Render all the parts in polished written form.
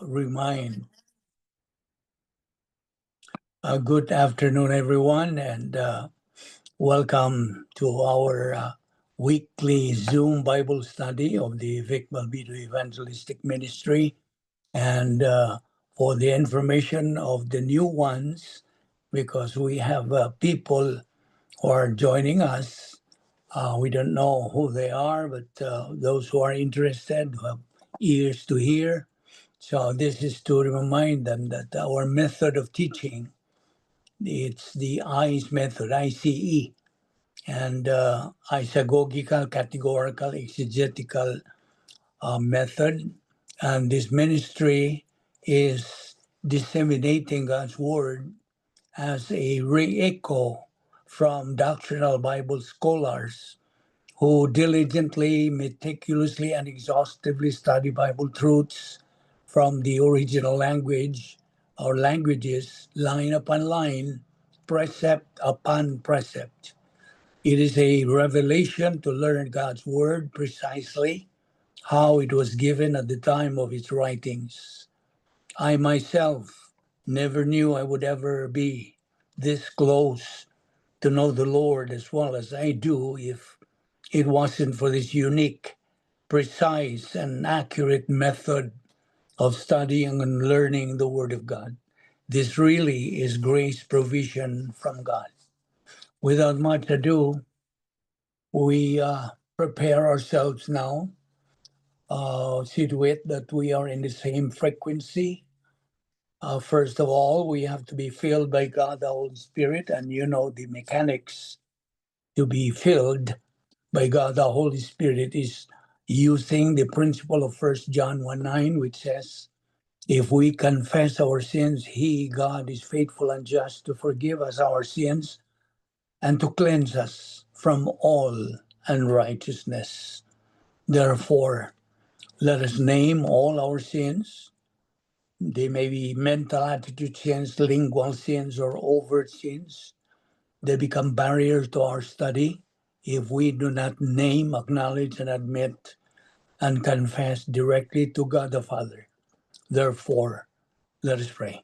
remind. Good afternoon, everyone, and welcome to our weekly Zoom Bible study of the Vic Malbito Evangelistic Ministry. And for the information of the new ones, because we have people who are joining us, we don't know who they are, but those who are interested, who have ears to hear. So this is to remind them that our method of teaching, it's the ICE method, ICE, and isagogical, categorical, exegetical method. And this ministry is disseminating God's word as a re-echo from doctrinal Bible scholars who diligently, meticulously, and exhaustively study Bible truths from the original language or languages, line upon line, precept upon precept. It is a revelation to learn God's word precisely how it was given at the time of its writings. I myself never knew I would ever be this close to know the Lord as well as I do if it wasn't for this unique, precise, and accurate method of studying and learning the Word of God. This really is grace provision from God. Without much ado, we prepare ourselves now. See to it that we are in the same frequency. First of all, we have to be filled by God, the Holy Spirit, and you know the mechanics to be filled by God, the Holy Spirit is using the principle of 1 John 1:9, which says, if we confess our sins, He, God, is faithful and just to forgive us our sins and to cleanse us from all unrighteousness. Therefore, let us name all our sins. They may be mental attitude sins, lingual sins, or overt sins. They become barriers to our study if we do not name, acknowledge, and admit and confess directly to God the Father. Therefore, let us pray.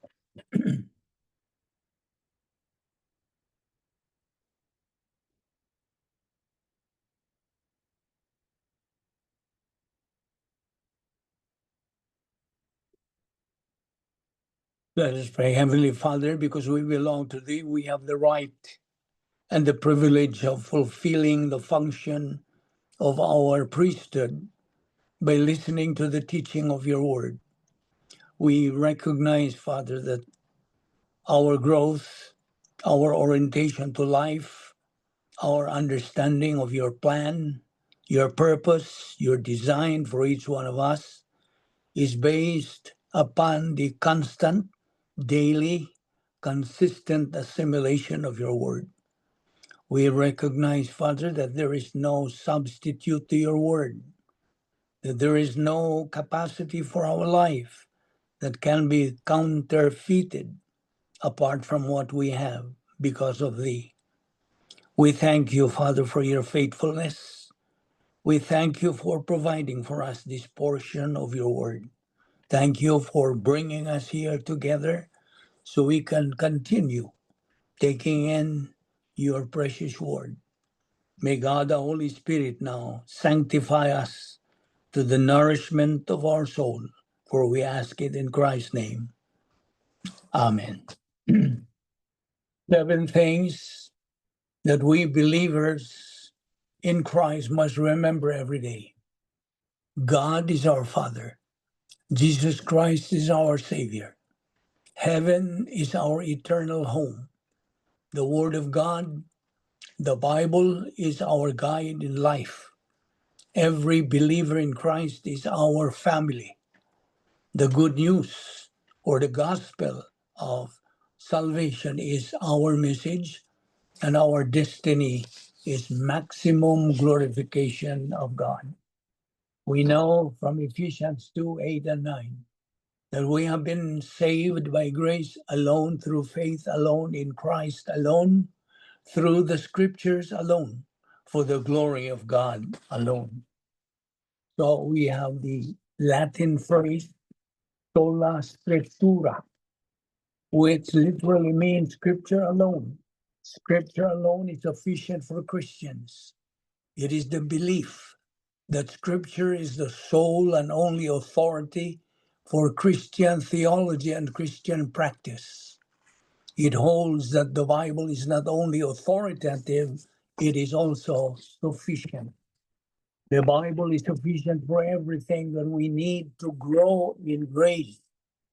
Let us pray. Heavenly Father, because we belong to Thee, we have the right and the privilege of fulfilling the function of our priesthood by listening to the teaching of Your Word. We recognize, Father, that our growth, our orientation to life, our understanding of Your plan, Your purpose, Your design for each one of us is based upon the constant, daily, consistent assimilation of Your Word. We recognize, Father, that there is no substitute to Your Word, that there is no capacity for our life that can be counterfeited apart from what we have because of Thee. We thank You, Father, for Your faithfulness. We thank You for providing for us this portion of Your Word. Thank You for bringing us here together so we can continue taking in Your precious Word. May God, the Holy Spirit, now sanctify us to the nourishment of our soul, for we ask it in Christ's name. Amen. 7 things that we believers in Christ must remember every day. God is our Father. Jesus Christ is our Savior. Heaven is our eternal home. The Word of God, the Bible, is our guide in life. Every believer in Christ is our family. The good news or the gospel of salvation is our message, and our destiny is maximum glorification of God. We know from Ephesians 2:8 and 9 that we have been saved by grace alone, through faith alone, in Christ alone, through the scriptures alone, for the glory of God alone. So we have the Latin phrase, sola scriptura, which literally means scripture alone. Scripture alone is sufficient for Christians. It is the belief that scripture is the sole and only authority for Christian theology and Christian practice. It holds that the Bible is not only authoritative, it is also sufficient. The Bible is sufficient for everything that we need to grow in grace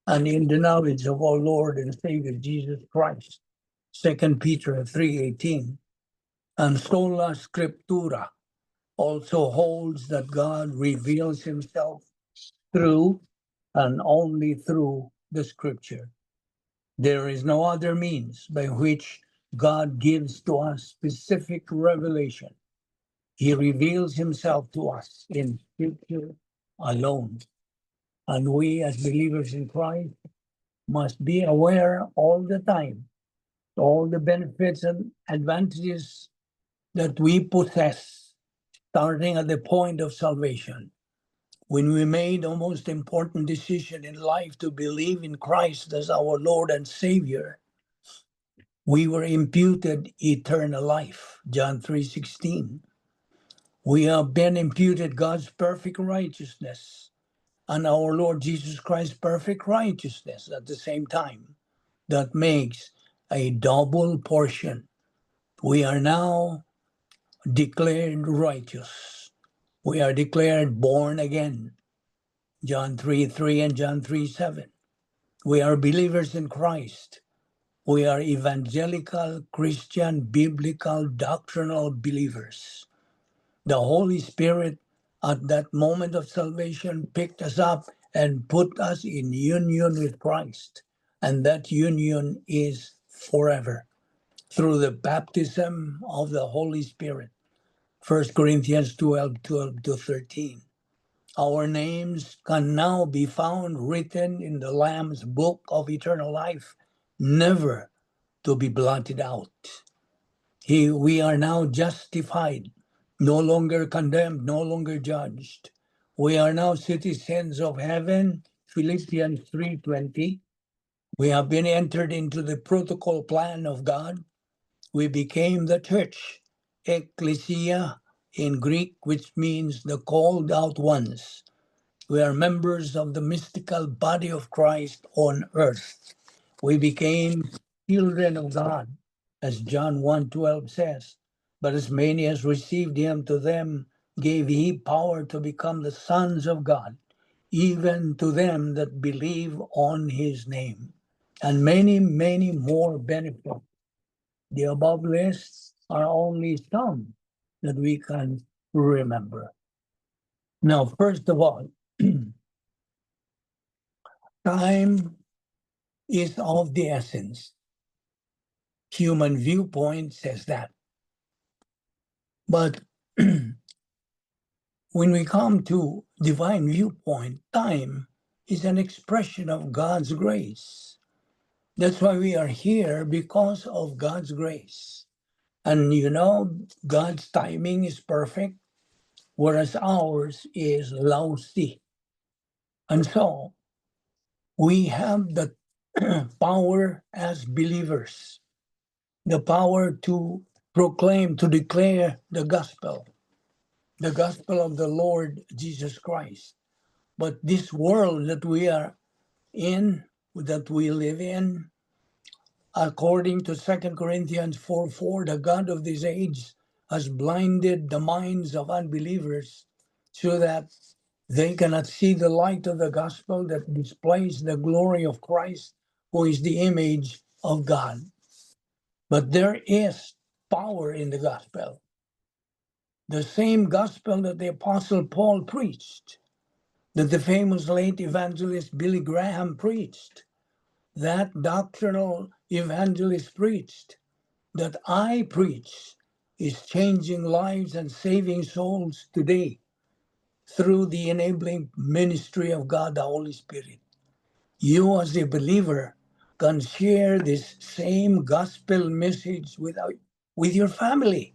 and in the knowledge of our Lord and Savior Jesus Christ. 2 Peter 3:18. And sola scriptura also holds that God reveals himself through and only through the scripture. There is no other means by which God gives to us specific revelation. He reveals himself to us in scripture alone. And we as believers in Christ must be aware all the time, all the benefits and advantages that we possess, starting at the point of salvation. When we made the most important decision in life to believe in Christ as our Lord and Savior, we were imputed eternal life, John 3:16. We have been imputed God's perfect righteousness and our Lord Jesus Christ's perfect righteousness at the same time. That makes a double portion. We are now declared righteous. We are declared born again, John 3:3 and John 3:7. We are believers in Christ. We are evangelical, Christian, biblical, doctrinal believers. The Holy Spirit at that moment of salvation picked us up and put us in union with Christ. And that union is forever through the baptism of the Holy Spirit. 1 Corinthians 12:12-13. Our names can now be found written in the Lamb's book of eternal life, never to be blotted out. We are now justified, no longer condemned, no longer judged. We are now citizens of heaven, Philippians 3:20. We have been entered into the protocol plan of God. We became the church, ecclesia in Greek, which means the called out ones. We are members of the mystical body of Christ on earth. We became children of God, as John 1:12 says. But as many as received him, to them gave he power to become the sons of God, even to them that believe on his name. And many, many more benefits. The above lists are only some that we can remember. Now, first of all, time is of the essence. Human viewpoint says that. But when we come to divine viewpoint, time is an expression of God's grace. That's why we are here, because of God's grace. And you know, God's timing is perfect, whereas ours is lousy. And so we have the power as believers, the power to proclaim, to declare the gospel of the Lord Jesus Christ. But this world that we are in, that we live in, according to 2 Corinthians 4:4, the God of this age has blinded the minds of unbelievers so that they cannot see the light of the gospel that displays the glory of Christ, who is the image of God. But there is power in the gospel. The same gospel that the Apostle Paul preached, that the famous late evangelist Billy Graham preached, that doctrinal evangelist preached, that I preach, is changing lives and saving souls today through the enabling ministry of God, the Holy Spirit. You as a believer can share this same gospel message with your family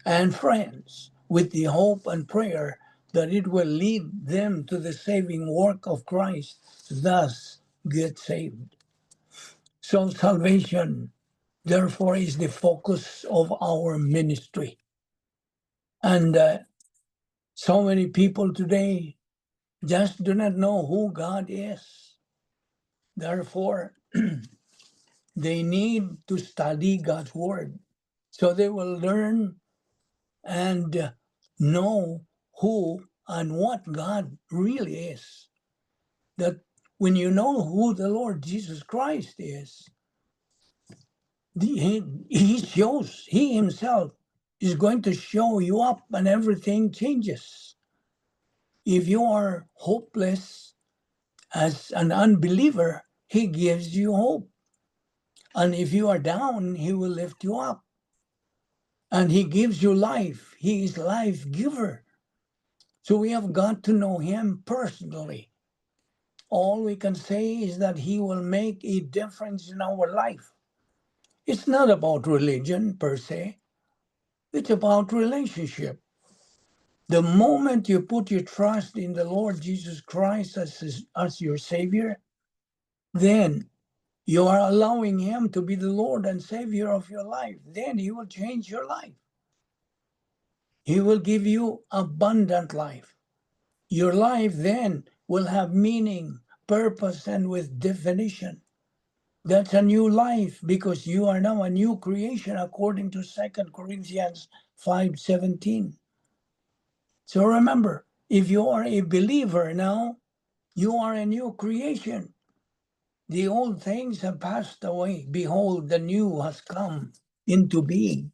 and friends, with the hope and prayer that it will lead them to the saving work of Christ, thus get saved. So salvation, therefore, is the focus of our ministry. And so many people today just do not know who God is. Therefore, they need to study God's word so they will learn and know who and what God really is. That when you know who the Lord Jesus Christ is, he himself is going to show you up and everything changes. If you are hopeless as an unbeliever, he gives you hope. And if you are down, he will lift you up. And he gives you life. He is life giver. So we have got to know him personally. All we can say is that he will make a difference in our life. It's not about religion per se. It's about relationship. The moment you put your trust in the Lord Jesus Christ as your Savior, then you are allowing him to be the Lord and Savior of your life. Then he will change your life. He will give you abundant life. Your life then will have meaning, purpose, and with definition. That's a new life because you are now a new creation according to 2 Corinthians 5:17. So remember, if you are a believer now, you are a new creation. The old things have passed away. Behold, the new has come into being.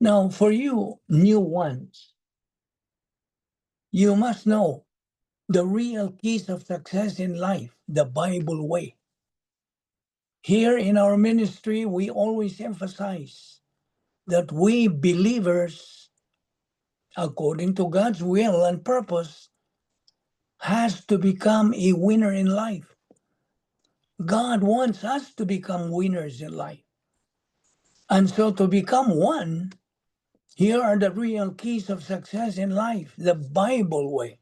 Now, for you, new ones, you must know the real keys of success in life, the Bible way. Here in our ministry, we always emphasize that we believers, according to God's will and purpose, has to become a winner in life. God wants us to become winners in life. And so to become one, here are the real keys of success in life, the Bible way,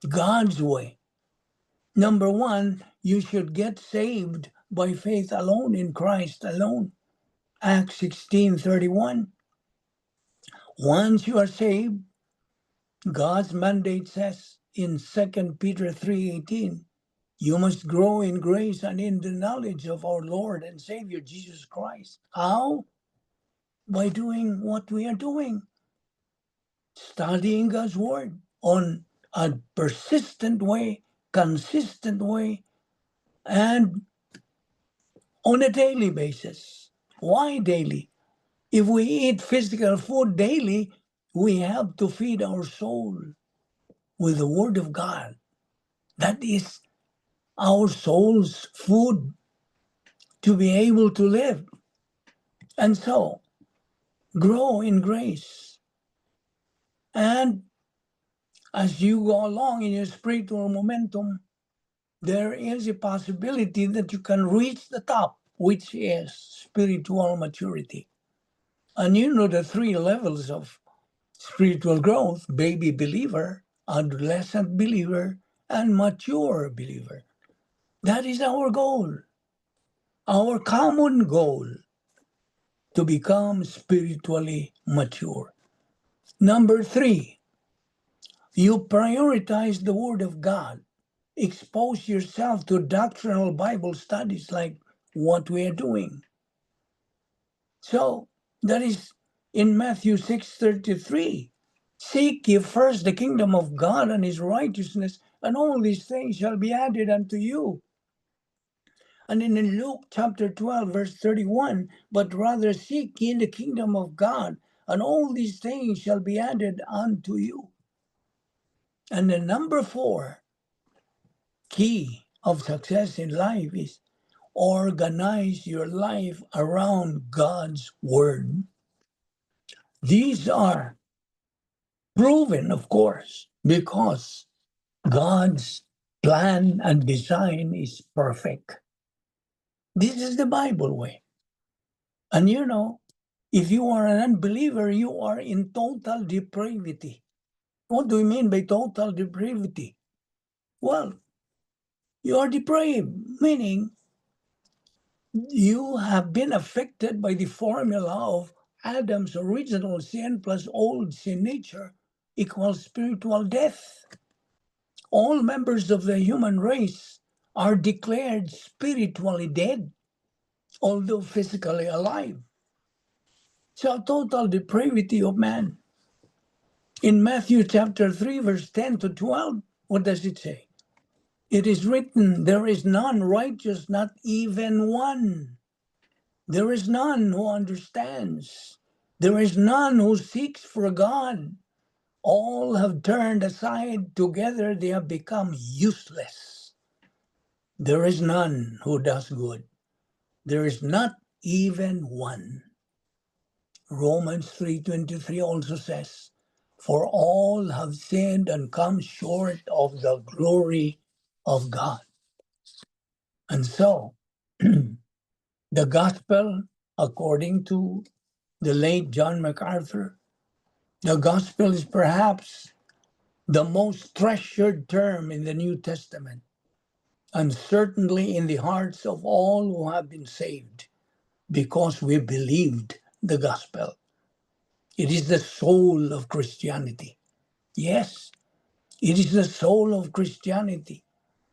God's way. Number one, you should get saved by faith alone in Christ alone. Acts 16:31. Once you are saved, God's mandate says in 2 Peter 3:18, you must grow in grace and in the knowledge of our Lord and Savior Jesus Christ. How? By doing what we are doing. Studying God's word on a persistent way, consistent way, and on a daily basis. Why daily? If we eat physical food daily, we have to feed our soul with the word of God. That is our soul's food to be able to live. And so, grow in grace. And as you go along in your spiritual momentum, there is a possibility that you can reach the top, which is spiritual maturity. And you know the three levels of spiritual growth: baby believer, adolescent believer, and mature believer. That is our goal, our common goal, to become spiritually mature. Number three, you prioritize the Word of God. Expose yourself to doctrinal Bible studies like what we are doing. So that is in Matthew 6:33. Seek ye first the kingdom of God and his righteousness, and all these things shall be added unto you. And in Luke chapter 12, verse 31, but rather seek ye the kingdom of God, and all these things shall be added unto you. And the number four key of success in life is organize your life around God's word. These are proven, of course, because God's plan and design is perfect. This is the Bible way. And you know, if you are an unbeliever, you are in total depravity. What do we mean by total depravity? Well, you are depraved, meaning you have been affected by the formula of Adam's original sin plus old sin nature equals spiritual death. All members of the human race are declared spiritually dead, although physically alive. So, total depravity of man. In Matthew chapter 3, verse 10 to 12, what does it say? It is written, there is none righteous, not even one. There is none who understands. There is none who seeks for God. All have turned aside. Together they have become useless. There is none who does good. There is not even one. Romans 3:23 also says, for all have sinned and come short of the glory of God. And so, the gospel, according to the late John MacArthur, the gospel is perhaps the most treasured term in the New Testament, and certainly in the hearts of all who have been saved, because we believed the gospel. It is the soul of Christianity. Yes, it is the soul of Christianity.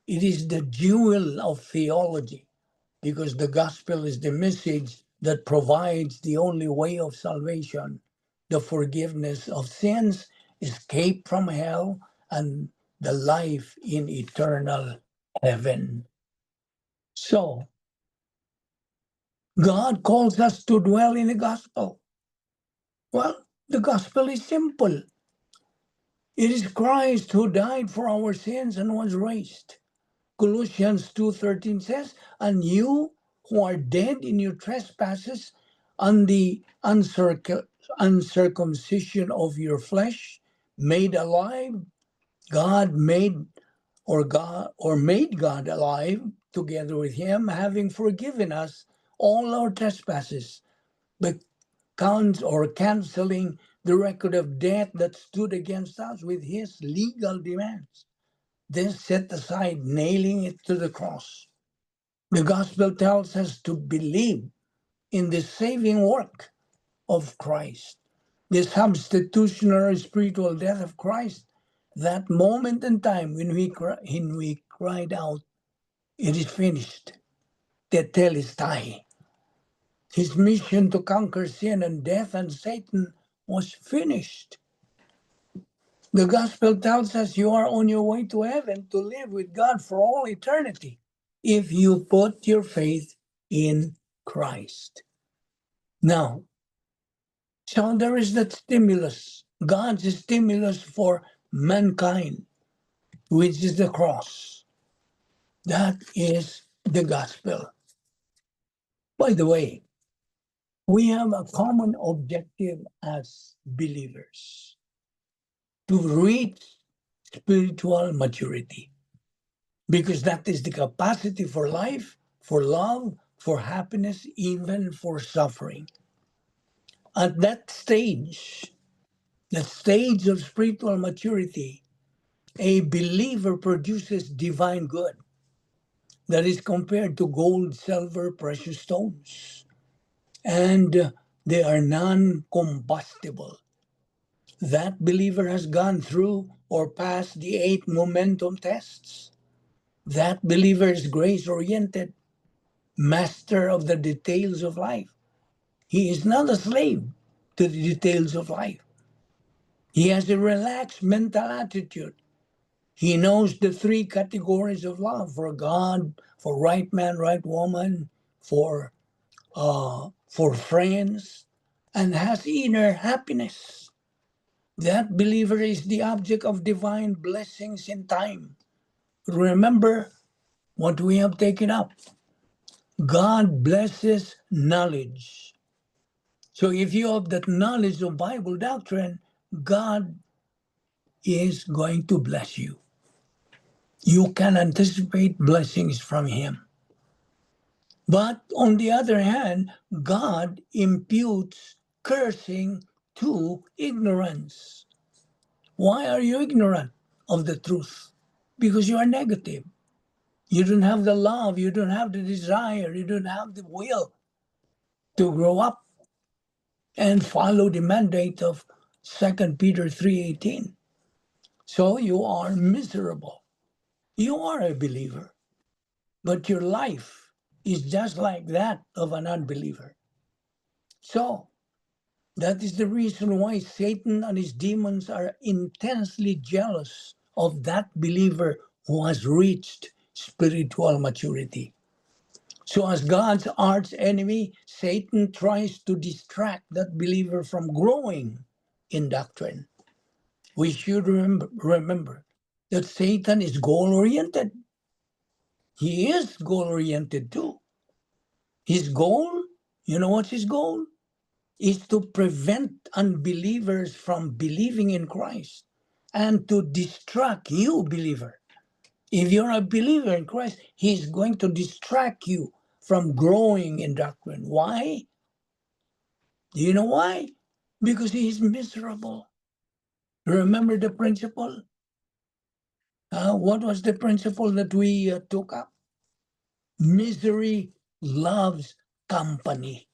It is the jewel of theology, because the gospel is the message that provides the only way of salvation, the forgiveness of sins, escape from hell, and the life in eternal heaven. So, God calls us to dwell in the gospel. Well, the gospel is simple. It is Christ who died for our sins and was raised. Colossians 2:13 says, and you who are dead in your trespasses and the uncircumcision of your flesh, made alive, made God alive together with him, having forgiven us all our trespasses, but canceling the record of debt that stood against us with his legal demands. Then set aside, nailing it to the cross. The gospel tells us to believe in the saving work of Christ, the substitutionary spiritual death of Christ, that moment in time when we cried out, it is finished, tetelestai. His mission to conquer sin and death and Satan was finished. The gospel tells us you are on your way to heaven to live with God for all eternity if you put your faith in Christ. Now, so there is that stimulus, God's stimulus for mankind, which is the cross. That is the gospel. By the way, we have a common objective as believers to reach spiritual maturity, because that is the capacity for life, for love, for happiness, even for suffering. At that stage of spiritual maturity, a believer produces divine good that is compared to gold, silver, precious stones, and they are non-combustible. That believer has gone through or passed the 8 momentum tests. That believer is grace-oriented, master of the details of life. He is not a slave to the details of life. He has a relaxed mental attitude. He knows the 3 categories of love: for God, for right man, right woman, for friends, and has inner happiness. That believer is the object of divine blessings in time. Remember what we have taken up. God blesses knowledge. So if you have that knowledge of Bible doctrine, God is going to bless you. You can anticipate blessings from him. But on the other hand, God imputes cursing to ignorance. Why are you ignorant of the truth? Because you are negative. You don't have the love, you don't have the desire, you don't have the will to grow up and follow the mandate of 2 Peter 3:18. So you are miserable. You are a believer, but your life is just like that of an unbeliever. So that is the reason why Satan and his demons are intensely jealous of that believer who has reached spiritual maturity. So as God's arch enemy, Satan tries to distract that believer from growing in doctrine. We should remember that Satan is goal-oriented. He is goal-oriented too. His goal, you know what's his goal? Is to prevent unbelievers from believing in Christ and to distract you, believer. If you're a believer in Christ, he's going to distract you from growing in doctrine. Why? Do you know why? Because he is miserable. Remember the principle? What was the principle that we took up? Misery loves company.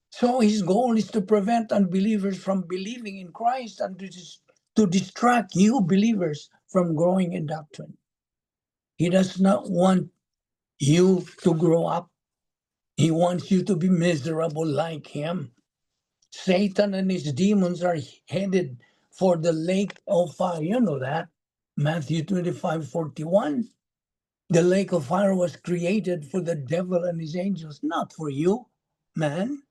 So his goal is to prevent unbelievers from believing in Christ and to distract you believers from growing in doctrine. He does not want you to grow up. He wants you to be miserable like him. Satan and his demons are headed for the lake of fire. You know that. Matthew 25:41. The lake of fire was created for the devil and his angels, not for you, man,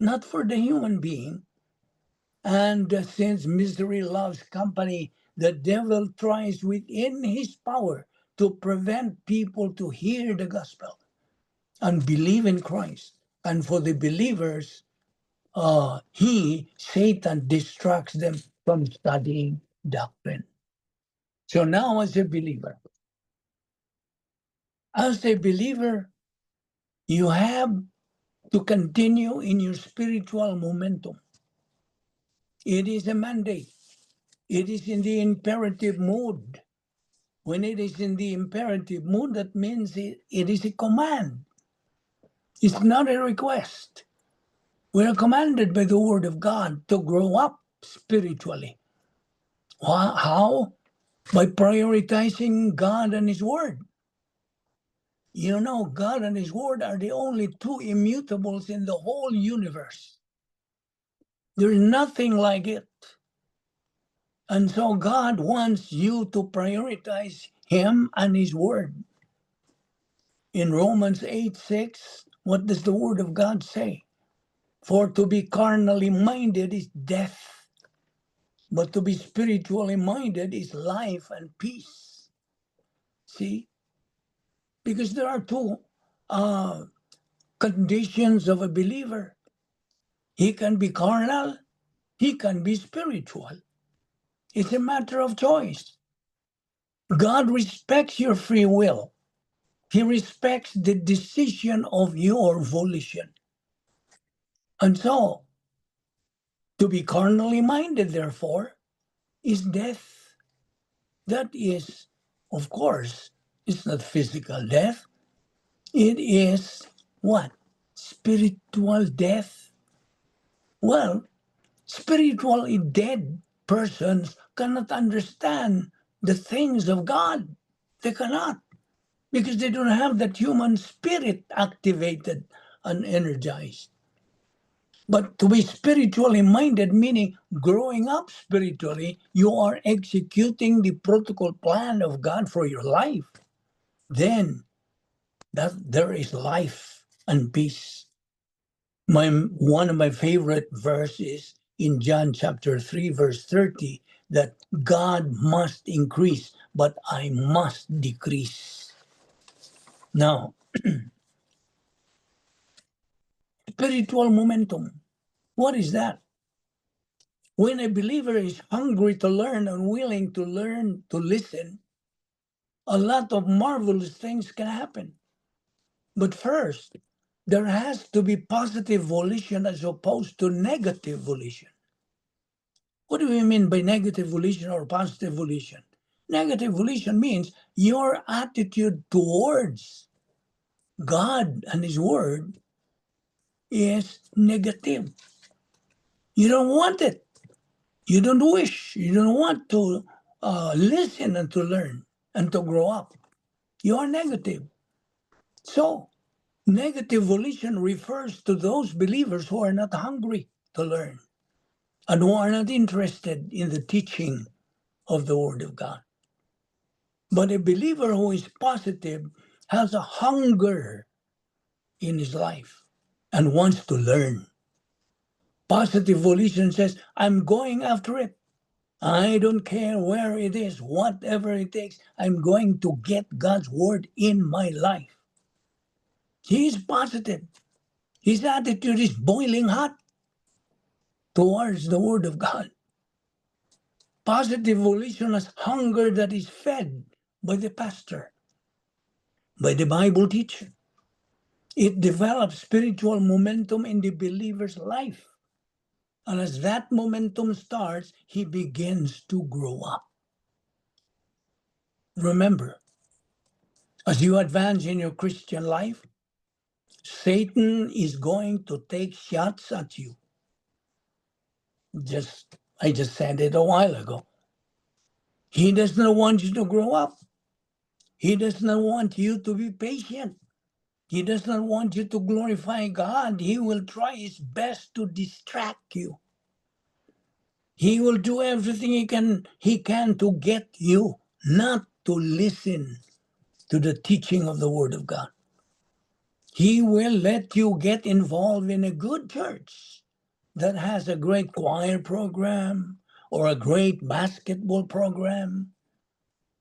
not for the human being. And since misery loves company, the devil tries within his power to prevent people to hear the gospel and believe in Christ. And for the believers, Satan, distracts them from studying doctrine. So now as a believer, you have to continue in your spiritual momentum. It is a mandate. It is in the imperative mood. When it is in the imperative mood, that means it is a command. It's not a request. We are commanded by the word of God to grow up spiritually. How? By prioritizing God and his word. You know, God and his word are the only two immutables in the whole universe. There's nothing like it. And so God wants you to prioritize him and his word. In Romans 8:6, what does the word of God say? For to be carnally minded is death, but to be spiritually minded is life and peace. See? Because there are two conditions of a believer. He can be carnal, he can be spiritual. It's a matter of choice. God respects your free will. He respects the decision of your volition. And so, to be carnally minded, therefore, is death. That is, of course, it's not physical death. It is what? Spiritual death. Well, spiritually dead persons cannot understand the things of God. They cannot, because they don't have that human spirit activated and energized. But to be spiritually minded, meaning growing up spiritually, you are executing the protocol plan of God for your life. Then that there is life and peace. One of my favorite verses in John chapter 3, verse 30, that God must increase, but I must decrease. Now, spiritual momentum. What is that? When a believer is hungry to learn and willing to learn to listen, a lot of marvelous things can happen. But first, there has to be positive volition as opposed to negative volition. What do we mean by negative volition or positive volition? Negative volition means your attitude towards God and His Word is negative. You don't want it. You don't wish. You don't want to listen and to learn and to grow up. You are negative. So, negative volition refers to those believers who are not hungry to learn and who are not interested in the teaching of the Word of God. But a believer who is positive has a hunger in his life and wants to learn. Positive volition says, I'm going after it. I don't care where it is, whatever it takes, I'm going to get God's Word in my life. He is positive. His attitude is boiling hot towards the Word of God. Positive volition has hunger that is fed by the pastor, by the Bible teacher. It develops spiritual momentum in the believer's life. And as that momentum starts, he begins to grow up. Remember, as you advance in your Christian life, Satan is going to take shots at you. I just said it a while ago. He does not want you to grow up. He does not want you to be patient. He does not want you to glorify God. He will try his best to distract you. He will do everything he can to get you not to listen to the teaching of the Word of God. He will let you get involved in a good church that has a great choir program or a great basketball program,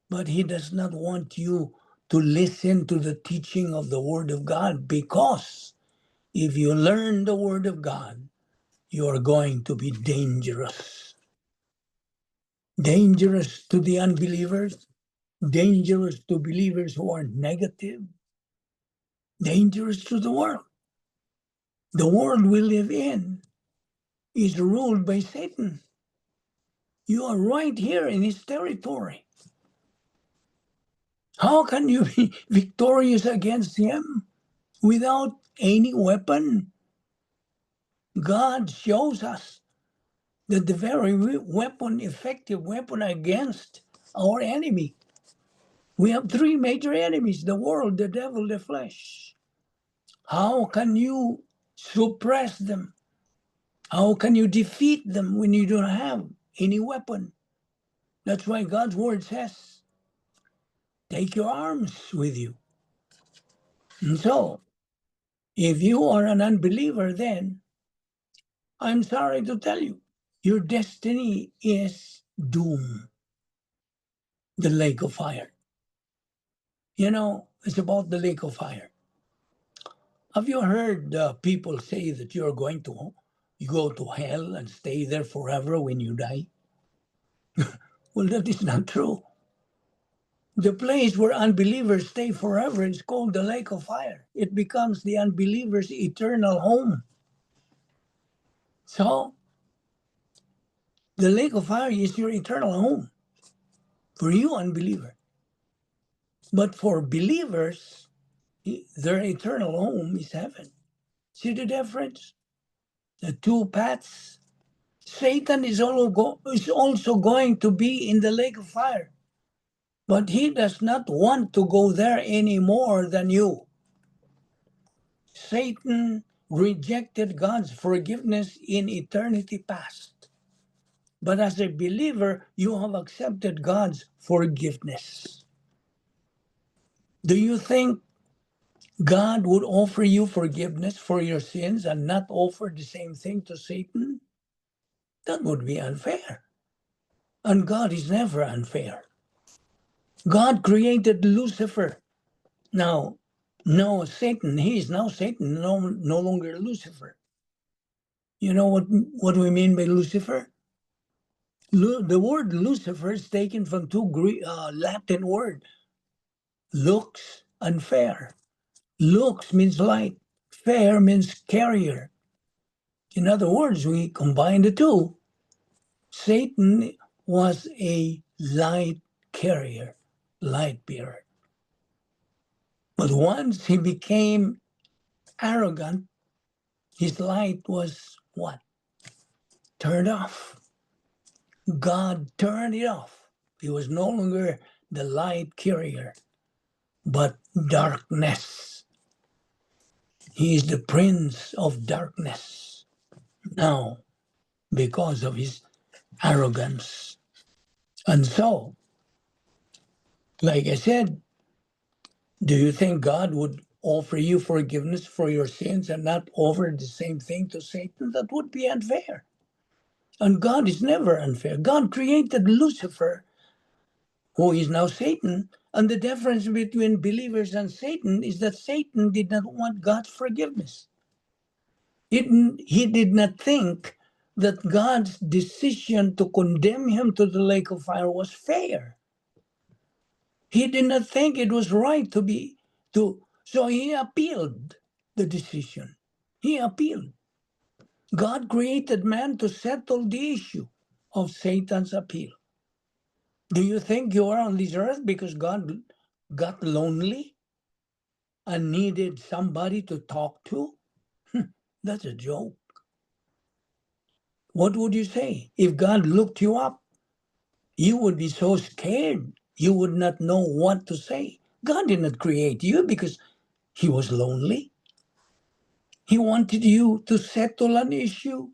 but he does not want you to listen to the teaching of the Word of God, because if you learn the Word of God, you are going to be dangerous. Dangerous to the unbelievers, dangerous to believers who are negative, dangerous to the world. The world we live in is ruled by Satan. You are right here in his territory. How can you be victorious against him without any weapon? God shows us that the very effective weapon against our enemy. We have three major enemies: the world, the devil, the flesh. How can you suppress them? How can you defeat them when you don't have any weapon? That's why God's word says, take your arms with you. And so, if you are an unbeliever, then I'm sorry to tell you, your destiny is doom, the lake of fire. You know, it's about the lake of fire. Have you heard people say that you're going to go to hell and stay there forever when you die? Well, that is not true. The place where unbelievers stay forever is called the lake of fire. It becomes the unbeliever's eternal home. So, the lake of fire is your eternal home for you, unbeliever. But for believers, their eternal home is heaven. See the difference? The two paths. Satan is also going to be in the lake of fire. But he does not want to go there any more than you. Satan rejected God's forgiveness in eternity past. But as a believer, you have accepted God's forgiveness. Do you think God would offer you forgiveness for your sins and not offer the same thing to Satan? That would be unfair. And God is never unfair. God created Lucifer. Now, no, Satan, he is now Satan, no longer Lucifer. You know what we mean by Lucifer? The word Lucifer is taken from two Latin words, lux and fair. Lux means light, fair means carrier. In other words, we combine the two, Satan was a light carrier, light bearer. But once he became arrogant, his light was what? Turned off. God turned it off. He was no longer the light carrier, but darkness. He is the prince of darkness now because of his arrogance. And so, like I said, do you think God would offer you forgiveness for your sins and not offer the same thing to Satan? That would be unfair. And God is never unfair. God created Lucifer, who is now Satan, and the difference between believers and Satan is that Satan did not want God's forgiveness. He did not think that God's decision to condemn him to the lake of fire was fair. He did not think it was right so he appealed the decision. He appealed. God created man to settle the issue of Satan's appeal. Do you think you are on this earth because God got lonely and needed somebody to talk to? That's a joke. What would you say if God looked you up? You would be so scared. You would not know what to say. God did not create you because he was lonely. He wanted you to settle an issue.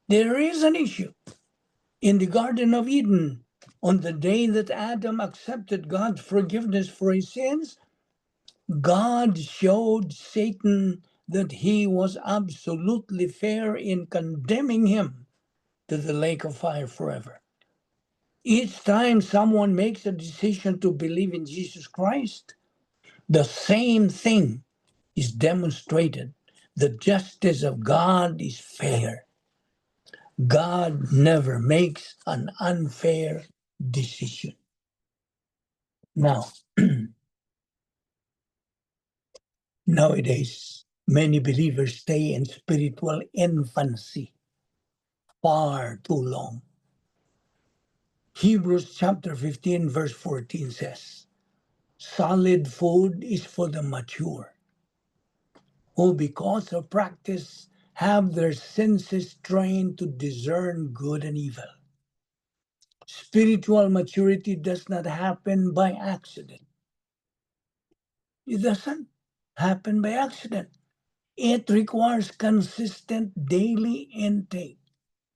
There is an issue. In the Garden of Eden, on the day that Adam accepted God's forgiveness for his sins, God showed Satan that he was absolutely fair in condemning him to the lake of fire forever. Each time someone makes a decision to believe in Jesus Christ, the same thing is demonstrated. The justice of God is fair. God never makes an unfair decision. Now, nowadays, many believers stay in spiritual infancy far too long. Hebrews chapter 15 verse 14 says, solid food is for the mature, who because of practice have their senses trained to discern good and evil. Spiritual maturity does not happen by accident. It doesn't happen by accident. It requires consistent daily intake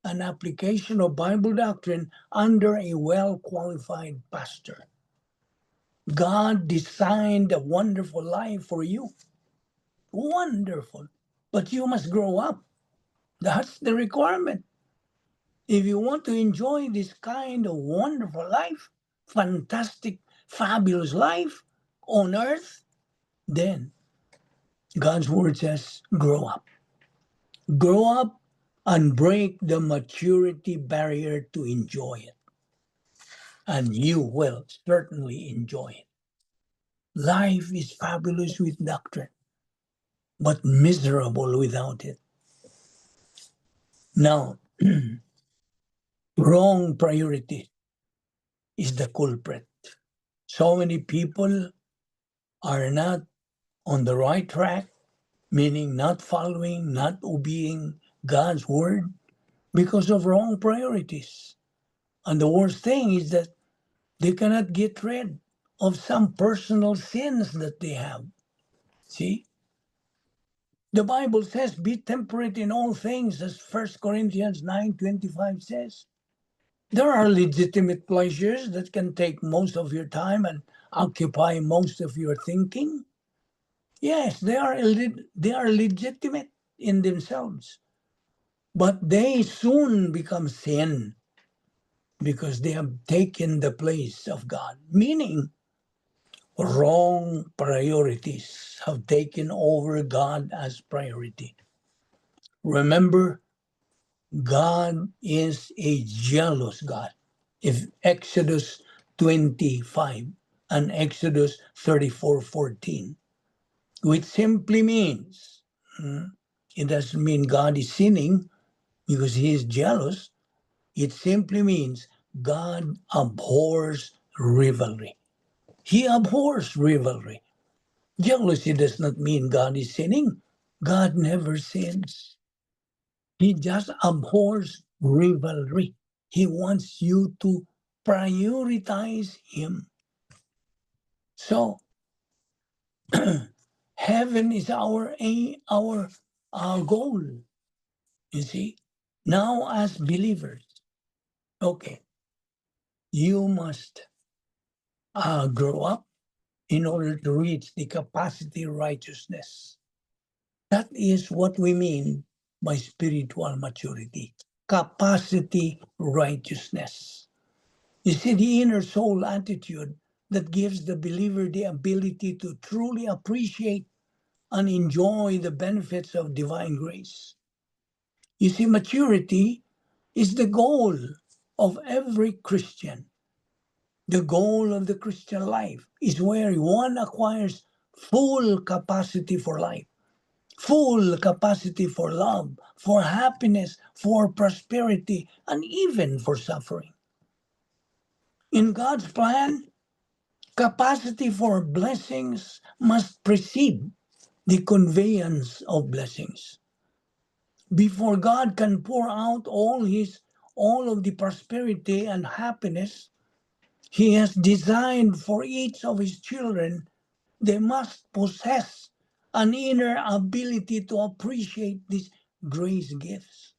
and application of Bible doctrine under a well-qualified pastor. God designed a wonderful life for you. Wonderful. But you must grow up. That's the requirement. If you want to enjoy this kind of wonderful life, fantastic, fabulous life on earth, then God's word says, grow up. Grow up and break the maturity barrier to enjoy it. And you will certainly enjoy it. Life is fabulous with doctrine, but miserable without it. Now, wrong priority is the culprit. So many people are not on the right track, meaning not following, not obeying God's word because of wrong priorities. And the worst thing is that they cannot get rid of some personal sins that they have. See? The Bible says, be temperate in all things, as 1 Corinthians 9:25 says. There are legitimate pleasures that can take most of your time and occupy most of your thinking. Yes, they are legitimate in themselves. But they soon become sin because they have taken the place of God. Meaning, wrong priorities have taken over God as priority. Remember, God is a jealous God. If Exodus 25 and Exodus 34:14, which simply means, it doesn't mean God is sinning because he is jealous, It simply means God abhors rivalry. He abhors rivalry. Jealousy does not mean God is sinning. God never sins. He just abhors rivalry. He wants you to prioritize Him. So, heaven is our goal. You see, now as believers, okay, you must grow up in order to reach the capacity righteousness. That is what we mean by spiritual maturity. Capacity righteousness. You see, the inner soul attitude that gives the believer the ability to truly appreciate and enjoy the benefits of divine grace. You see, maturity is the goal of every Christian. The goal of the Christian life is where one acquires full capacity for life, full capacity for love, for happiness, for prosperity, and even for suffering. In God's plan, capacity for blessings must precede the conveyance of blessings. Before God can pour out all of the prosperity and happiness He has designed for each of His children, they must possess an inner ability to appreciate these grace gifts.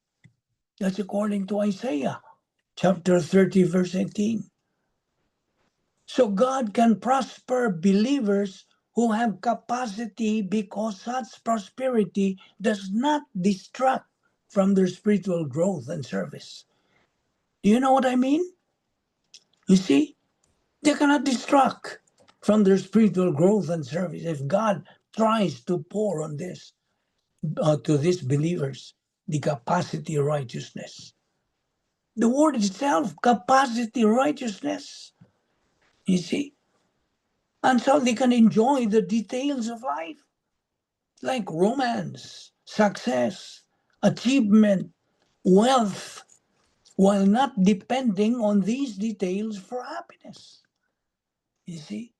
That's according to Isaiah chapter 30, verse 18. So God can prosper believers who have capacity because such prosperity does not distract from their spiritual growth and service. Do you know what I mean? You see, they cannot distract from their spiritual growth and service if God tries to pour on this to these believers the capacity righteousness. The word itself, capacity righteousness, you see. And so they can enjoy the details of life, like romance, success, achievement, wealth, while not depending on these details for happiness. You see,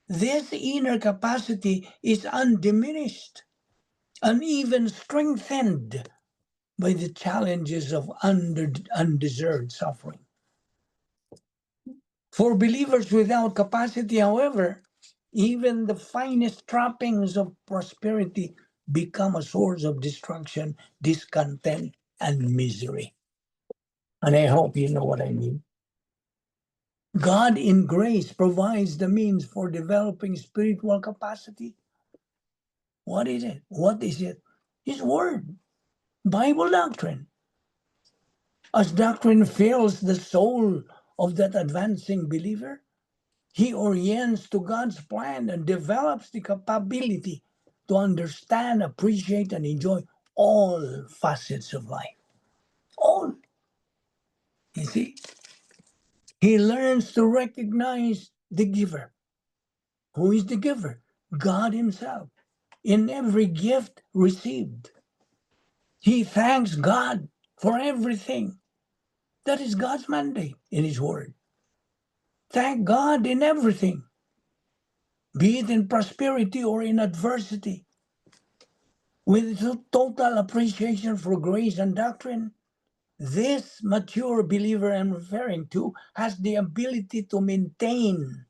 this inner capacity is undiminished and even strengthened by the challenges of undeserved suffering. For believers without capacity, however, even the finest trappings of prosperity become a source of destruction, discontent, and misery. And I hope you know what I mean. God in grace provides the means for developing spiritual capacity. What is it? What is it? His Word, Bible doctrine. As doctrine fills the soul of that advancing believer, he orients to God's plan and develops the capability to understand, appreciate, and enjoy all facets of life. All. You see? He learns to recognize the giver. Who is the giver? God Himself. In every gift received, he thanks God for everything. That is God's mandate in His Word. Thank God in everything, be it in prosperity or in adversity. With total appreciation for grace and doctrine, this mature believer I'm referring to has the ability to maintain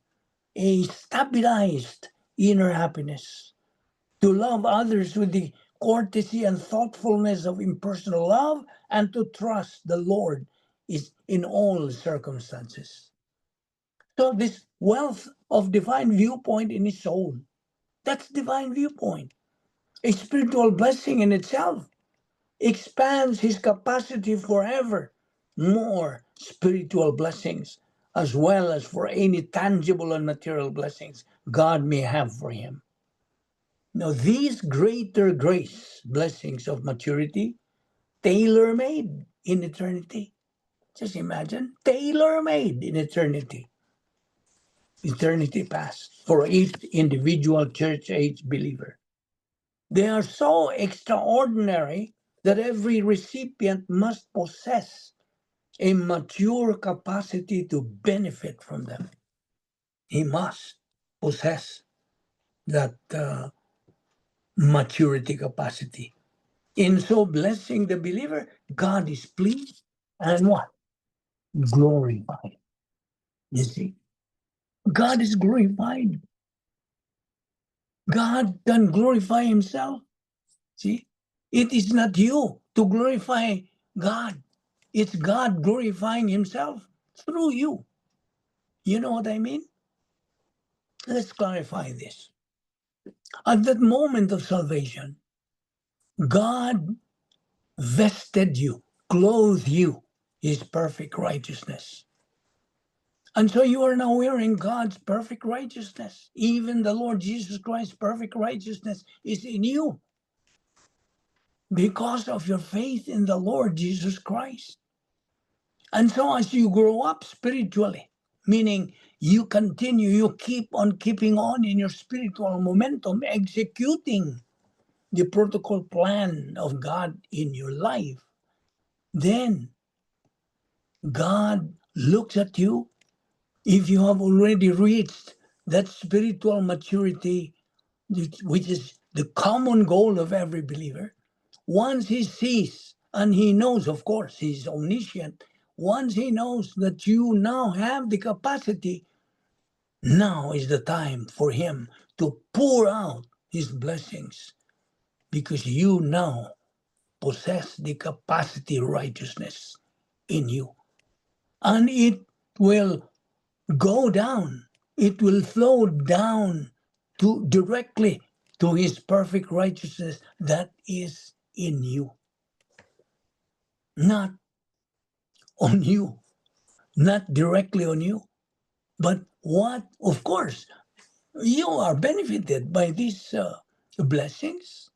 a stabilized inner happiness, to love others with the courtesy and thoughtfulness of impersonal love, and to trust the Lord is in all circumstances. So this wealth of divine viewpoint in his soul, that's divine viewpoint. A spiritual blessing in itself expands his capacity forever. More spiritual blessings, as well as for any tangible and material blessings God may have for him. Now, these greater grace blessings of maturity, tailor-made in eternity. Just imagine, tailor-made in eternity. Eternity past for each individual church age believer. They are so extraordinary that every recipient must possess a mature capacity to benefit from them. He must possess that maturity capacity. In so blessing the believer, God is pleased and what? Glorified. You see, God is glorified. God can glorify himself. See, it is not you to glorify God. It's God glorifying himself through you. You know what I mean? Let's clarify this. At that moment of salvation, God vested you, clothed you, his perfect righteousness. And so you are now wearing God's perfect righteousness. Even the Lord Jesus Christ's perfect righteousness is in you because of your faith in the Lord Jesus Christ. And so as you grow up spiritually, meaning you continue, you keep on keeping on in your spiritual momentum, executing the protocol plan of God in your life, then God looks at you. If you have already reached that spiritual maturity, which is the common goal of every believer, once he sees, and he knows, of course, he's omniscient, once he knows that you now have the capacity, now is the time for him to pour out his blessings because you now possess the capacity righteousness in you. And it will go down. It will flow down to directly to his perfect righteousness that is in you. Not on you, not directly on you, but what, of course, you are benefited by these blessings.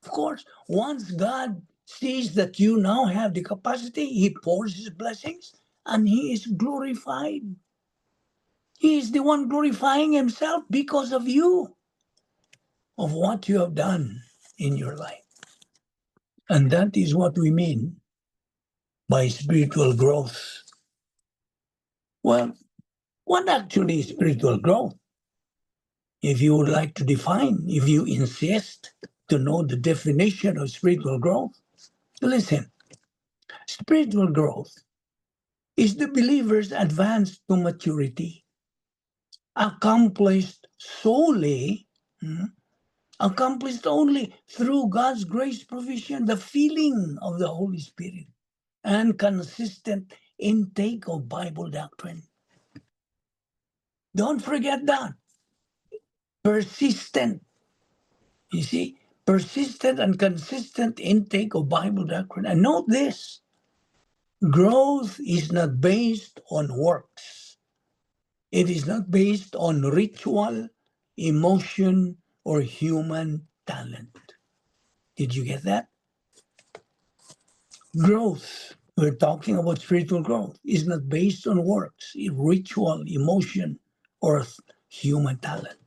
Of course, once God sees that you now have the capacity, he pours his blessings and he is glorified. He is the one glorifying himself because of you, of what you have done in your life. And that is what we mean by spiritual growth. Well, what actually is spiritual growth? If you would like to define, if you insist to know the definition of spiritual growth, listen, spiritual growth is the believer's advance to maturity, accomplished solely, accomplished only through God's grace provision, the filling of the Holy Spirit, and consistent intake of Bible doctrine. Don't forget that. Persistent. You see, persistent and consistent intake of Bible doctrine. And note this, growth is not based on works. It is not based on ritual, emotion, or human talent. Did you get that? Growth, we're talking about spiritual growth, is not based on works, ritual, emotion, or human talent.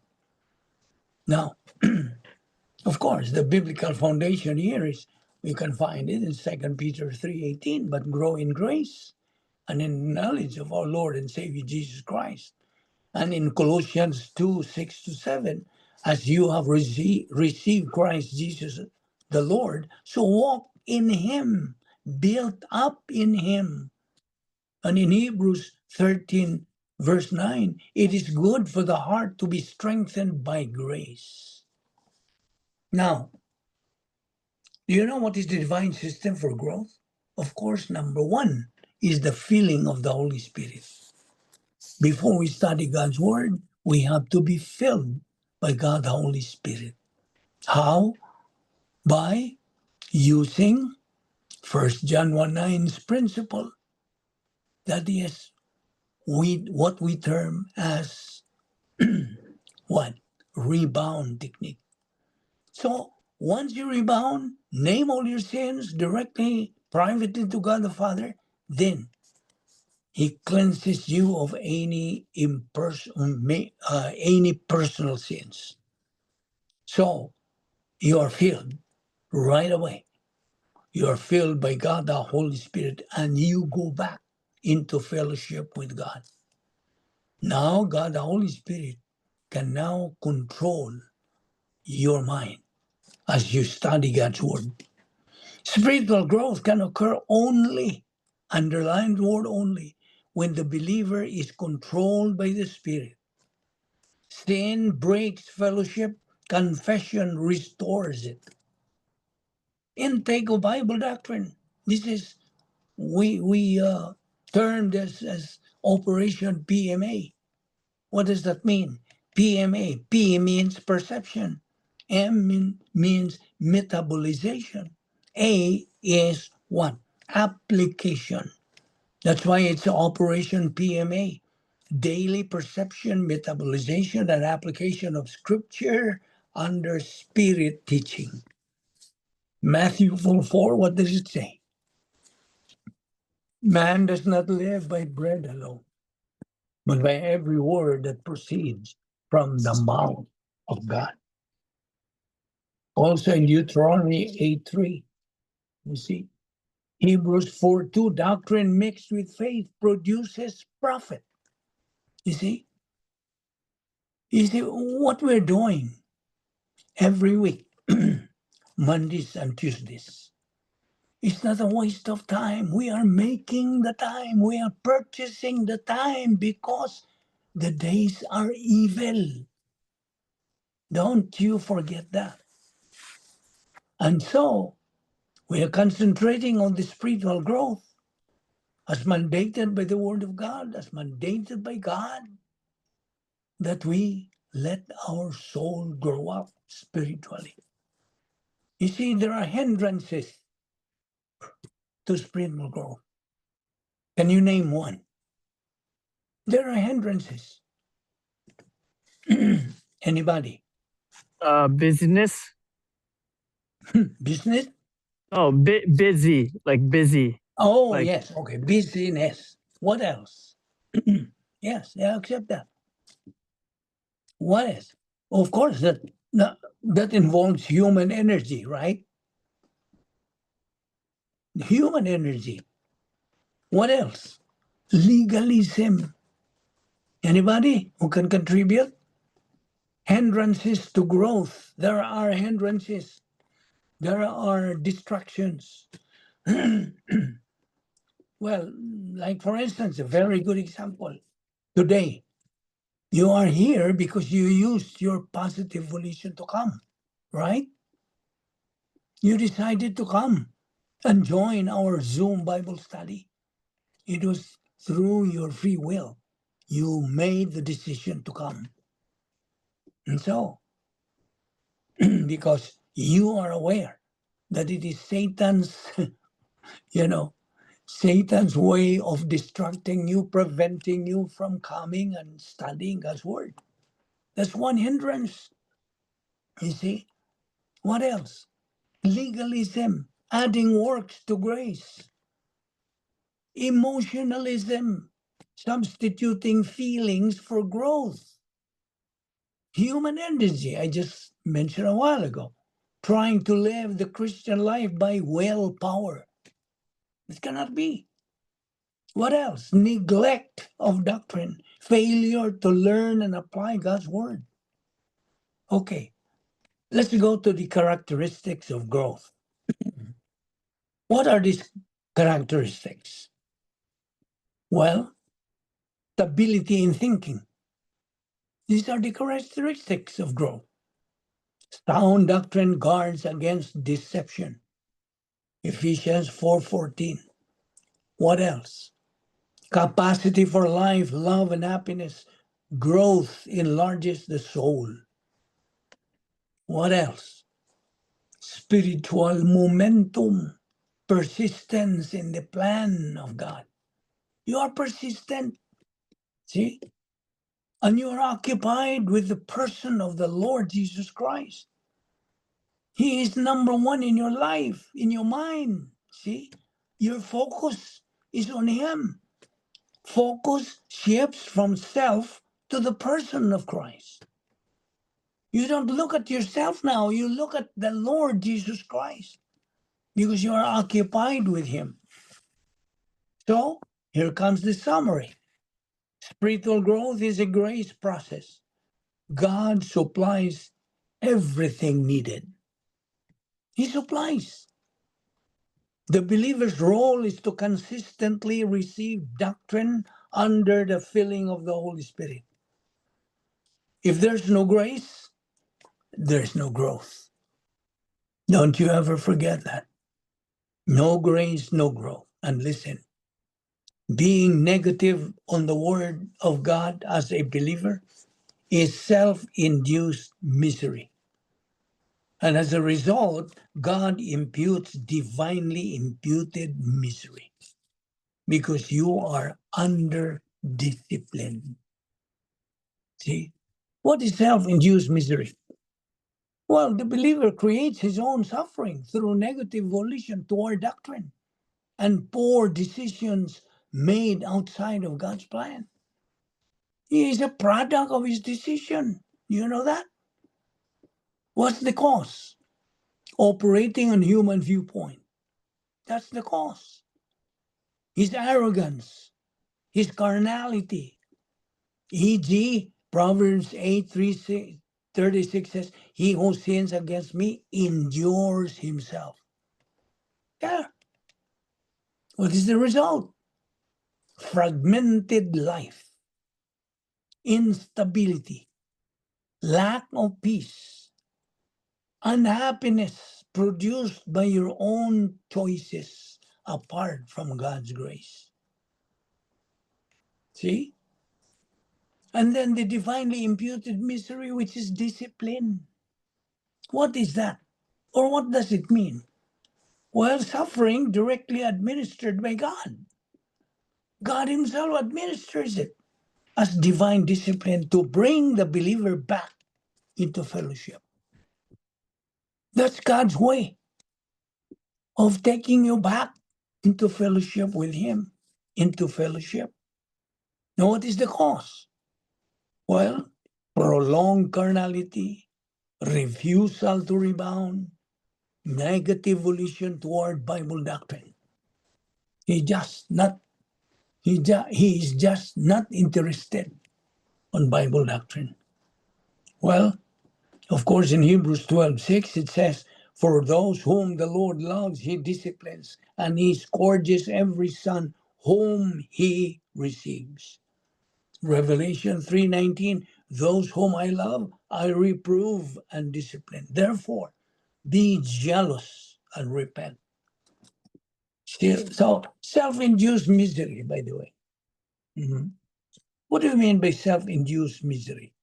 Now, of course, the biblical foundation here is, we can find it in 2 Peter 3:18, but grow in grace and in knowledge of our Lord and Savior Jesus Christ. And in Colossians 2:6-7, as you have received Christ Jesus the Lord, so walk in him, built up in him. And in Hebrews 13, verse 9, it is good for the heart to be strengthened by grace. Now, do you know what is the divine system for growth? Of course, number one is the filling of the Holy Spirit. Before we study God's word, we have to be filled by God the Holy Spirit. How? By using 1 John 1:9's principle. That is what we term as what? Rebound technique. So once you rebound, name all your sins directly, privately to God the Father, then he cleanses you of any personal sins. So you are filled right away. You are filled by God the Holy Spirit, and you go back into fellowship with God. Now God, the Holy Spirit, can now control your mind as you study God's Word. Spiritual growth can occur only, underline the word only, when the believer is controlled by the Spirit. Sin breaks fellowship, confession restores it. Intake of Bible doctrine. This is, we term this as Operation PMA. What does that mean? PMA. P means perception. M means metabolization. A is what? Application. That's why it's Operation PMA. Daily perception, metabolization, and application of Scripture under Spirit teaching. Matthew 4:4, what does it say? Man does not live by bread alone, but by every word that proceeds from the mouth of God. Also in Deuteronomy 8:3, you see, Hebrews 4:2, doctrine mixed with faith produces profit. You see what we're doing every week, Mondays and Tuesdays. It's not a waste of time. We are making the time. We are purchasing the time because the days are evil. Don't you forget that. And so we are concentrating on the spiritual growth as mandated by the Word of God, as mandated by God, that we let our soul grow up spiritually. You see, there are hindrances to spiritual growth. Can you name one? There are hindrances. Anybody? Business. Business? Oh, busy, like busy. Oh, Like- yes. Okay, busyness. What else? Yes, I accept that. What else? Of course, that involves human energy, right? Human energy. What else? Legalism. Anybody who can contribute? Hindrances to growth. There are hindrances. There are distractions. Well, like for instance, a very good example. Today, you are here because you used your positive volition to come, right? You decided to come and join our Zoom Bible study. It was through your free will. You made the decision to come. And so, because you are aware that it is Satan's, Satan's way of distracting you, preventing you from coming and studying God's Word. That's one hindrance. You see? What else? Legalism, adding works to grace. Emotionalism, substituting feelings for growth. Human energy, I just mentioned a while ago, trying to live the Christian life by willpower. It cannot be. What else? Neglect of doctrine, failure to learn and apply God's Word. Okay, let's go to the characteristics of growth. What are these characteristics? Well, stability in thinking. These are the characteristics of growth. Sound doctrine guards against deception. Ephesians 4:14. What else? Capacity for life, love, and happiness. Growth enlarges the soul. What else? Spiritual momentum. Persistence in the plan of God. You are persistent. See? And you are occupied with the person of the Lord Jesus Christ. He is number one in your life, in your mind. See? Your focus is on Him. Focus shifts from self to the person of Christ. You don't look at yourself now, you look at the Lord Jesus Christ because you are occupied with Him. So, Here comes the summary. Spiritual growth is a grace process. God supplies everything needed. He supplies. The believer's role is to consistently receive doctrine under the filling of the Holy Spirit. If there's no grace, there's no growth. Don't you ever forget that. No grace, no growth. And listen, being negative on the Word of God as a believer is self-induced misery. And as a result, God imputes divinely imputed misery because you are under discipline. See? What is self-induced misery? Well, the believer creates his own suffering through negative volition toward doctrine and poor decisions made outside of God's plan. He is a product of his decision. You know that? What's the cause? Operating on human viewpoint. That's the cause. His arrogance, his carnality. E.g., Proverbs 8:36 says, he who sins against me endures himself. Yeah. What is the result? Fragmented life, instability, lack of peace, unhappiness produced by your own choices apart from God's grace. See? And then the divinely imputed misery, which is discipline. What is that? Or what does it mean? Well, suffering directly administered by God. God himself administers it as divine discipline to bring the believer back into fellowship. That's God's way of taking you back into fellowship with him, into fellowship. Now, what is the cause? Well, prolonged carnality, refusal to rebound, negative volition toward Bible doctrine. He is just not interested on Bible doctrine. Well, of course, in Hebrews 12:6, it says, for those whom the Lord loves, he disciplines, and he scourges every son whom he receives. Revelation 3:19, those whom I love, I reprove and discipline. Therefore, be jealous and repent. So, self-induced misery, by the way. Mm-hmm. What do you mean by self-induced misery?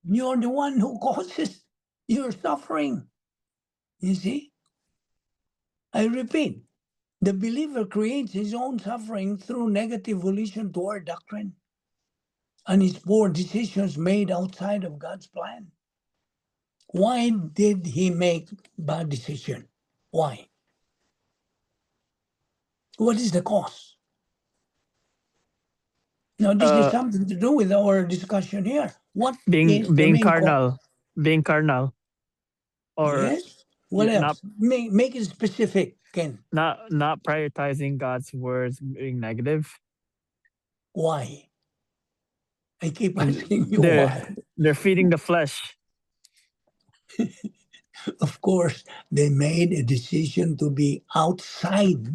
You're the one who causes your suffering. You see? I repeat, the believer creates his own suffering through negative volition toward doctrine and his poor decisions made outside of God's plan. Why did he make bad decision? Why? What is the cause? Now, this is something to do with our discussion here. What is the being main carnal, cause? being carnal, or Yes. What not else? Make it specific, Ken. not prioritizing God's words, being negative. Why? I keep asking you why. They're feeding the flesh. Of course, they made a decision to be outside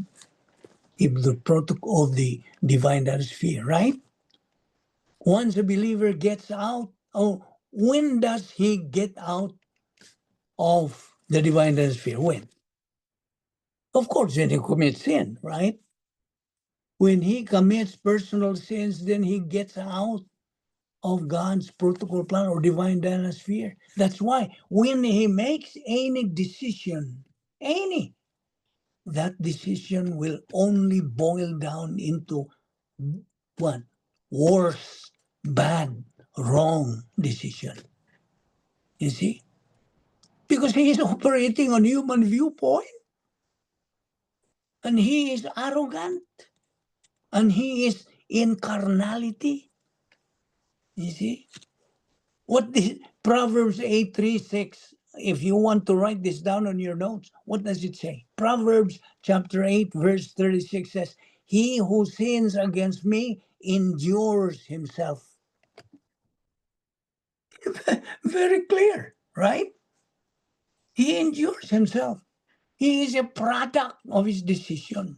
of the protocol of the divine atmosphere, right? Once a believer gets out, when does he get out of the divine atmosphere? When? Of course, when he commits sin, right? When he commits personal sins, then he gets out of God's protocol plan or divine atmosphere. That's why when he makes any decision, that decision will only boil down into what? Worse, bad, wrong decision. You see? Because he is operating on human viewpoint. And he is arrogant. And he is in carnality. You see? What this Proverbs 8:36 if you want to write this down on your notes, what does it say? Proverbs chapter 8, verse 36 says, "He who sins against me endures himself." Very clear, right? He endures himself. He is a product of his decision.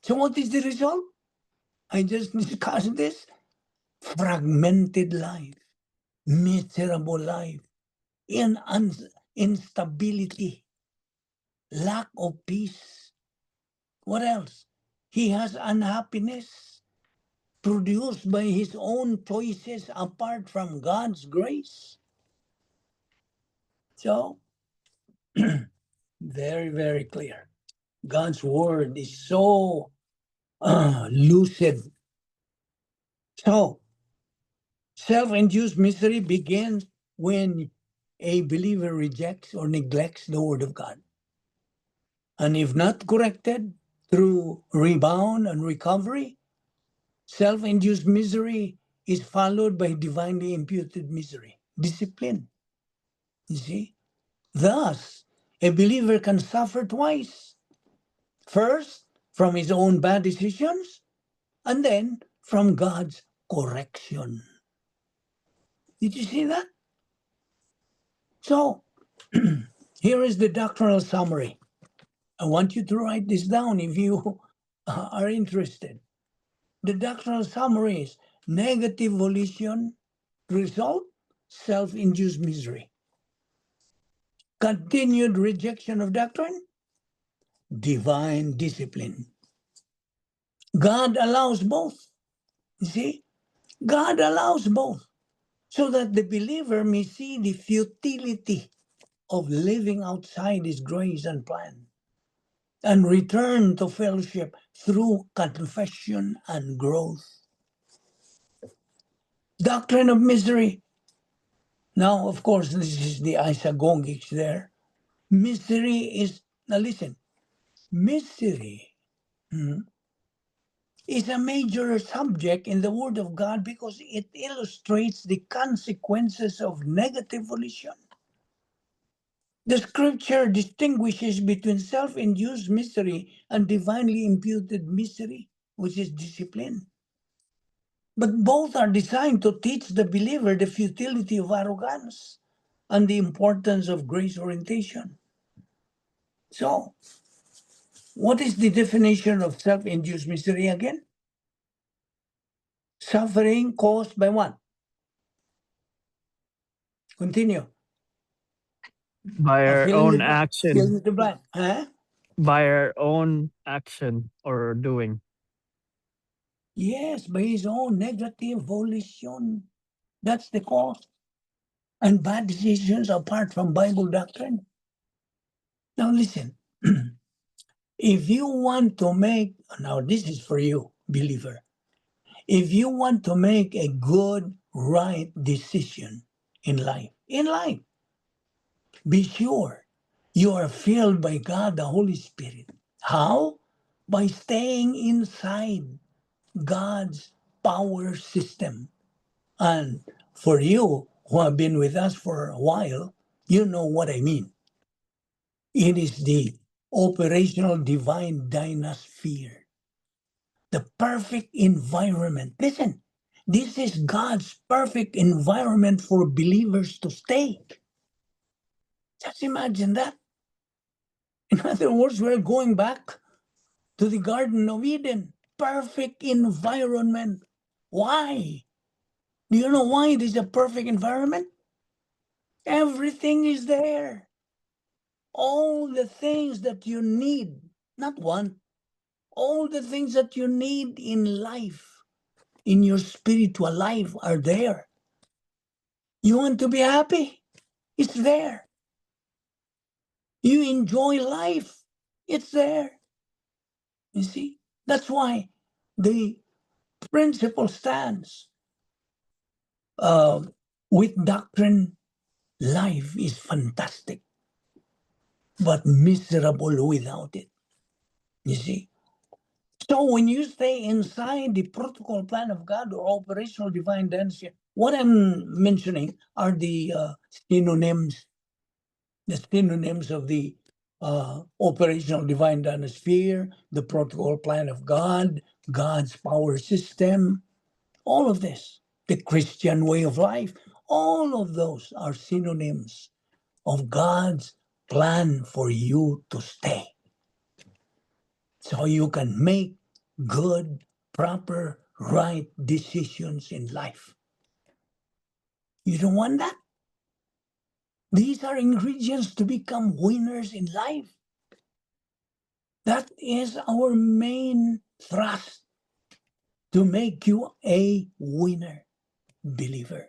So what is the result? I just discussed this. Fragmented life, miserable life, instability, lack of peace. What else? He has unhappiness produced by his own choices apart from God's grace. So, very, very clear. God's word is so lucid. So, self-induced misery begins when a believer rejects or neglects the word of God. And if not corrected through rebound and recovery, self-induced misery is followed by divinely imputed misery, discipline. You see? Thus, a believer can suffer twice. First, from his own bad decisions, and then from God's correction. Did you see that? So, here is the doctrinal summary. I want you to write this down if you are interested. The doctrinal summary is negative volition, result, self-induced misery. Continued rejection of doctrine, divine discipline. God allows both. You see? God allows both so that the believer may see the futility of living outside his grace and plan and return to fellowship through confession and growth. Doctrine of misery. Now, of course, this is the isagogics there. Misery is, now listen, misery is a major subject in the Word of God because it illustrates the consequences of negative volition. The scripture distinguishes between self-induced misery and divinely imputed misery, which is discipline. But both are designed to teach the believer the futility of arrogance and the importance of grace orientation. So, what is the definition of self-induced misery again? Suffering caused by what? Continue. By our Fill in own the blank. Fill action, in the blank. Huh? by our own action or doing. Yes, by his own negative volition. That's the cause. And bad decisions apart from Bible doctrine. Now listen. If you want to make, now this is for you, believer. If you want to make a good, right decision in life, be sure you are filled by God, the Holy Spirit. How? By staying inside God's power system. And for you who have been with us for a while, you know what I mean. It is the operational divine dynasphere, the perfect environment. Listen, this is God's perfect environment for believers to stay. Just imagine that. In other words, we're going back to the Garden of Eden. Perfect environment. Why? Do you know why it is a perfect environment? Everything is there. All the things that you need, not one, all the things that you need in life, in your spiritual life, are there. You want to be happy? It's there. You enjoy life? It's there. You see? That's why the principle stands. With doctrine, life is fantastic, but miserable without it. You see? So when you stay inside the protocol plan of God or operational divine dynasty, what I'm mentioning are the synonyms. the synonyms of the operational divine dynasphere, the protocol plan of God, God's power system, all of this, the Christian way of life, all of those are synonyms of God's plan for you to stay. So you can make good, proper, right decisions in life. You don't want that? These are ingredients to become winners in life. That is our main thrust, to make you a winner believer.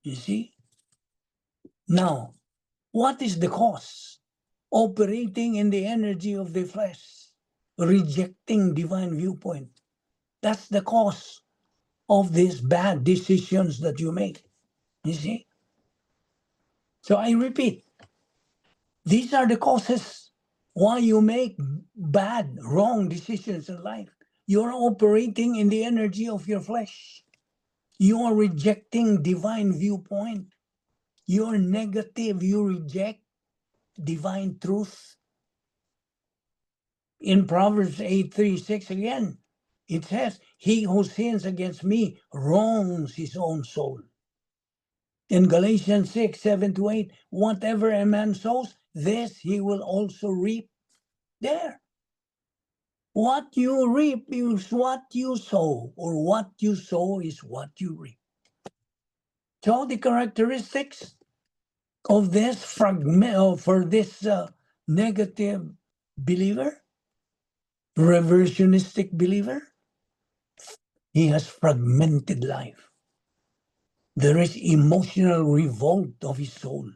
You see? Now, what is the cause? Operating in the energy of the flesh, rejecting divine viewpoint. That's the cause of these bad decisions that you make. You see? So I repeat, these are the causes why you make bad, wrong decisions in life. You're operating in the energy of your flesh. You are rejecting divine viewpoint. You're negative. You reject divine truth. In Proverbs 8:3-6 again, it says, he who sins against me wrongs his own soul. In Galatians 6:7-8, whatever a man sows, this he will also reap. There. What you reap is what you sow, or what you sow is what you reap. So the characteristics of this fragment, for this negative believer, reversionistic believer, he has fragmented life. There is emotional revolt of his soul.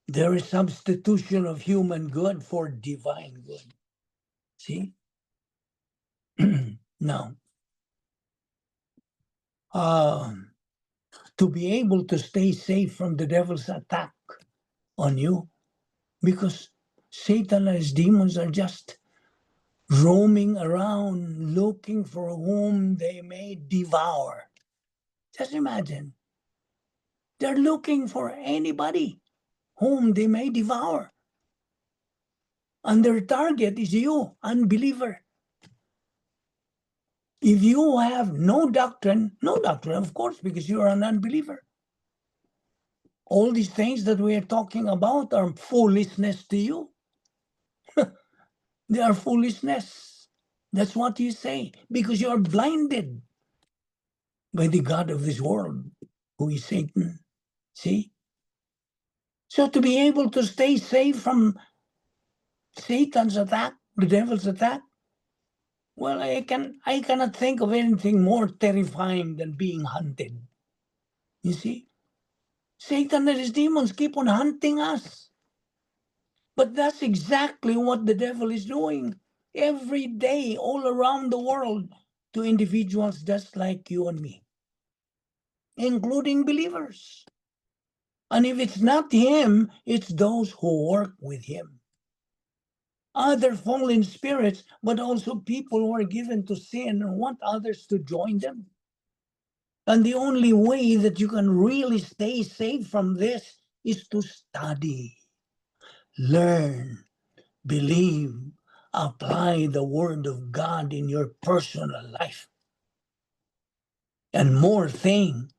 There is substitution of human good for divine good. See? Now, to be able to stay safe from the devil's attack on you, because Satan and his demons are just roaming around looking for whom they may devour. Just imagine. They're looking for anybody whom they may devour. And their target is you, unbeliever. If you have no doctrine, of course, because you are an unbeliever. All these things that we are talking about are foolishness to you. They are foolishness. That's what you say, because you are blinded by the God of this world, who is Satan. See? So to be able to stay safe from Satan's attack, the devil's attack, well, I cannot think of anything more terrifying than being hunted. You see? Satan and his demons keep on hunting us. But that's exactly what the devil is doing every day, all around the world, to individuals just like you and me, including believers. And if it's not him, it's those who work with him. Other fallen spirits, but also people who are given to sin and want others to join them. And the only way that you can really stay safe from this is to study, learn, believe, apply the word of God in your personal life. And more thing,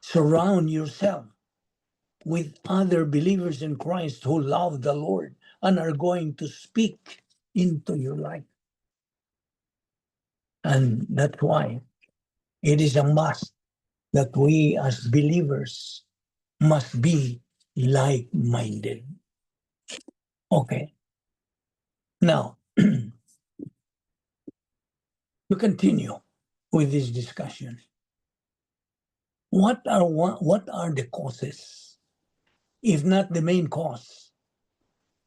surround yourself with other believers in Christ who love the Lord and are going to speak into your life. And that's why it is a must that we as believers must be like-minded. Okay. Now, to continue with this discussion, what are the causes, if not the main cause,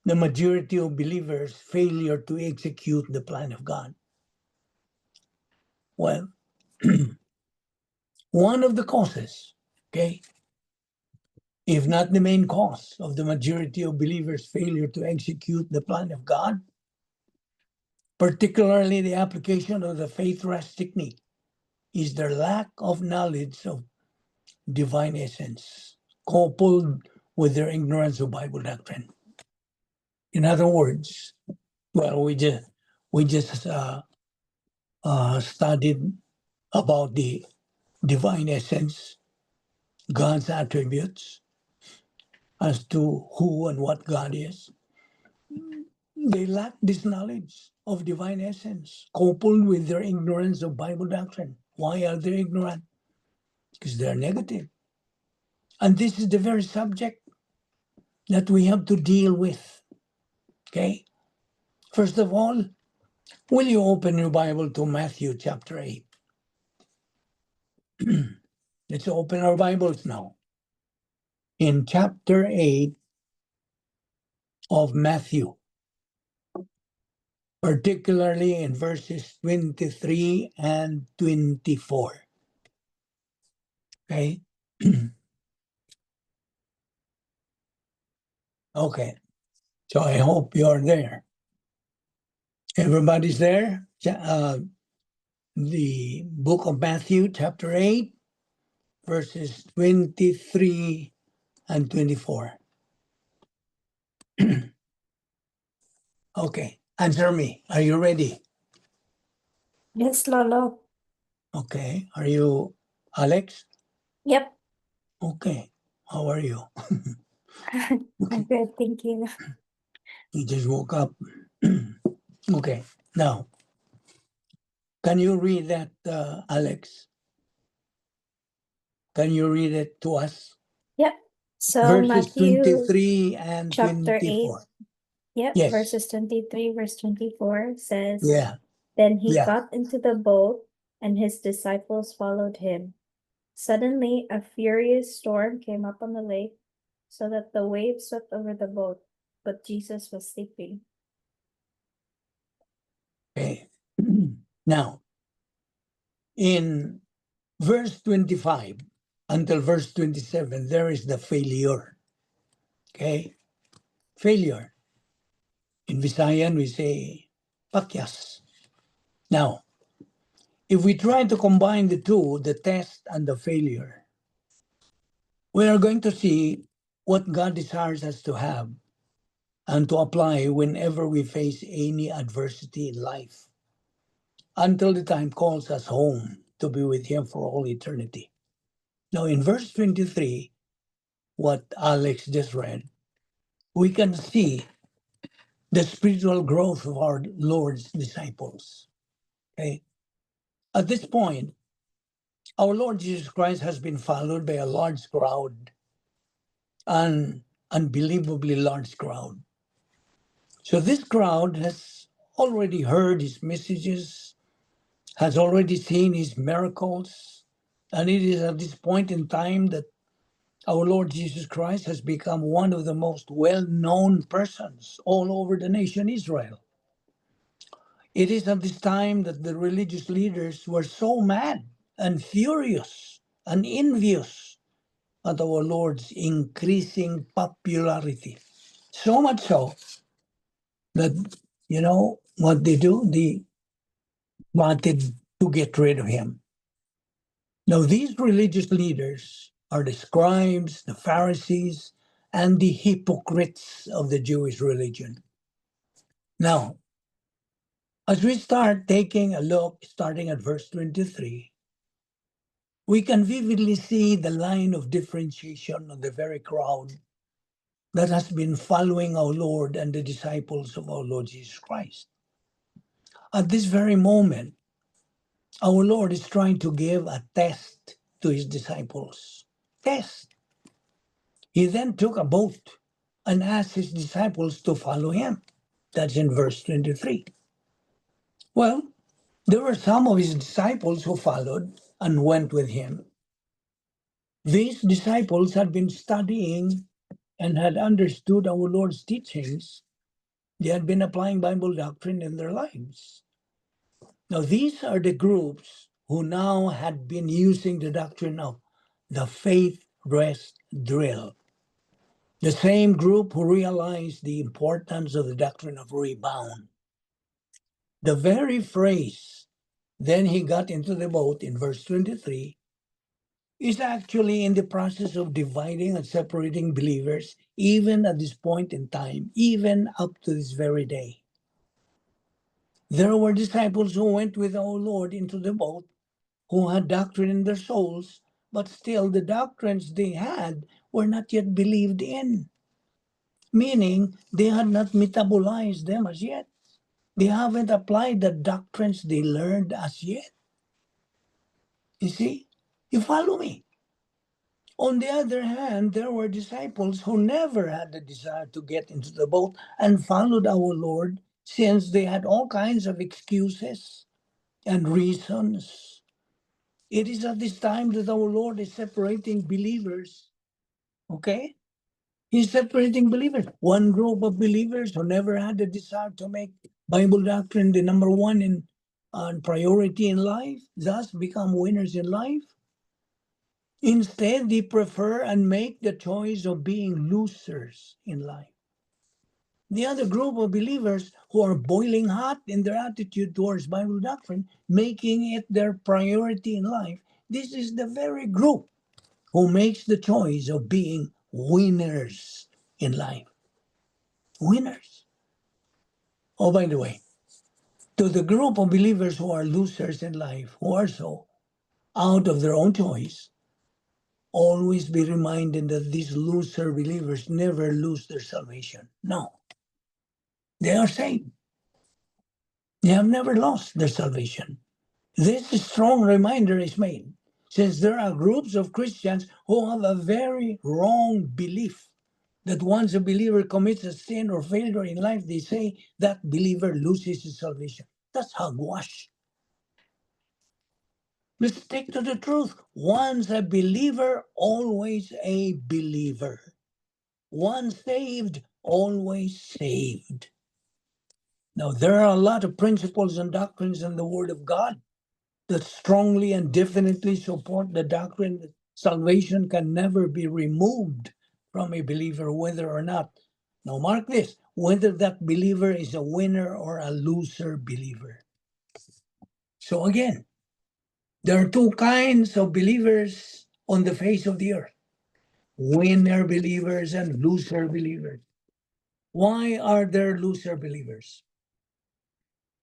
the majority of believers' failure to execute the plan of God? Well, one of the causes, okay, if not the main cause of the majority of believers' failure to execute the plan of God, particularly the application of the faith rest technique, is their lack of knowledge of divine essence, coupled with their ignorance of Bible doctrine. In other words, well, we just studied about the divine essence, God's attributes, as to who and what God is. They lack this knowledge of divine essence, coupled with their ignorance of Bible doctrine. Why are they ignorant? Because they're negative. And this is the very subject that we have to deal with. Okay? First of all, will you open your Bible to Matthew chapter 8? Let's open our Bibles now. In chapter 8 of Matthew, particularly in verses 23 and 24. Okay? Okay. So I hope you're there. Everybody's there? The book of Matthew, chapter 8, verses 23 and 24. Okay, answer me. Are you ready? Yes, Lolo. Okay. Are you Alex? Yep. Okay. How are you? I'm good, thank you. You just woke up. Okay. Now, can you read that, Alex? Can you read it to us? Yep. So Verses Matthew 23 and chapter 8. 24. Yep. Yes. Verses 23, verse 24 says, Yeah. Then he Yeah. got into the boat, and his disciples followed him. Suddenly, a furious storm came up on the lake, so that the waves swept over the boat, but Jesus was sleeping. Okay. Now, in verse 25 until verse 27, there is the failure. Okay? Failure. In Visayan, we say, pakyas. Now, if we try to combine the two, the test and the failure, we are going to see what God desires us to have and to apply whenever we face any adversity in life, until the time calls us home to be with Him for all eternity. Now, in verse 23, what Alex just read, we can see the spiritual growth of our Lord's disciples. Okay? At this point, our Lord Jesus Christ has been followed by a large crowd, an unbelievably large crowd. So this crowd has already heard his messages, has already seen his miracles, and it is at this point in time that our Lord Jesus Christ has become one of the most well-known persons all over the nation Israel. It is at this time that the religious leaders were so mad and furious and envious at our Lord's increasing popularity. So much so that, you know, what they do? They wanted to get rid of him. Now, these religious leaders are the scribes, the Pharisees, and the hypocrites of the Jewish religion. Now, as we start taking a look, starting at verse 23, we can vividly see the line of differentiation of the very crowd that has been following our Lord and the disciples of our Lord Jesus Christ. At this very moment, our Lord is trying to give a test to his disciples. Test. He then took a boat and asked his disciples to follow him. That's in verse 23. Well, there were some of his disciples who followed and went with him. These disciples had been studying and had understood our Lord's teachings. They had been applying Bible doctrine in their lives. Now, these are the groups who now had been using the doctrine of the faith rest drill. The same group who realized the importance of the doctrine of rebound. The very phrase, then he got into the boat in verse 23, is actually in the process of dividing and separating believers, even at this point in time, even up to this very day. There were disciples who went with our Lord into the boat, who had doctrine in their souls, but still the doctrines they had were not yet believed in, meaning they had not metabolized them as yet. They haven't applied the doctrines they learned as yet. You see? You follow me? On the other hand, there were disciples who never had the desire to get into the boat and followed our Lord, since they had all kinds of excuses and reasons. It is at this time that our Lord is separating believers. Okay? He's separating believers. One group of believers who never had the desire to make Bible doctrine the number one in priority in life, thus become winners in life. Instead, they prefer and make the choice of being losers in life. The other group of believers who are boiling hot in their attitude towards Bible doctrine, making it their priority in life, this is the very group who makes the choice of being winners in life. Winners. Oh, by the way, to the group of believers who are losers in life, who are so out of their own choice, always be reminded that these loser believers never lose their salvation. No. They are saved. They have never lost their salvation. This strong reminder is made since there are groups of Christians who have a very wrong belief that once a believer commits a sin or failure in life, they say that believer loses his salvation. That's hogwash. Let's stick to the truth. Once a believer, always a believer. Once saved, always saved. Now, there are a lot of principles and doctrines in the Word of God that strongly and definitely support the doctrine that salvation can never be removed from a believer, whether or not. Now, mark this, whether that believer is a winner or a loser believer. So again, there are two kinds of believers on the face of the earth: winner believers and loser believers. Why are there loser believers?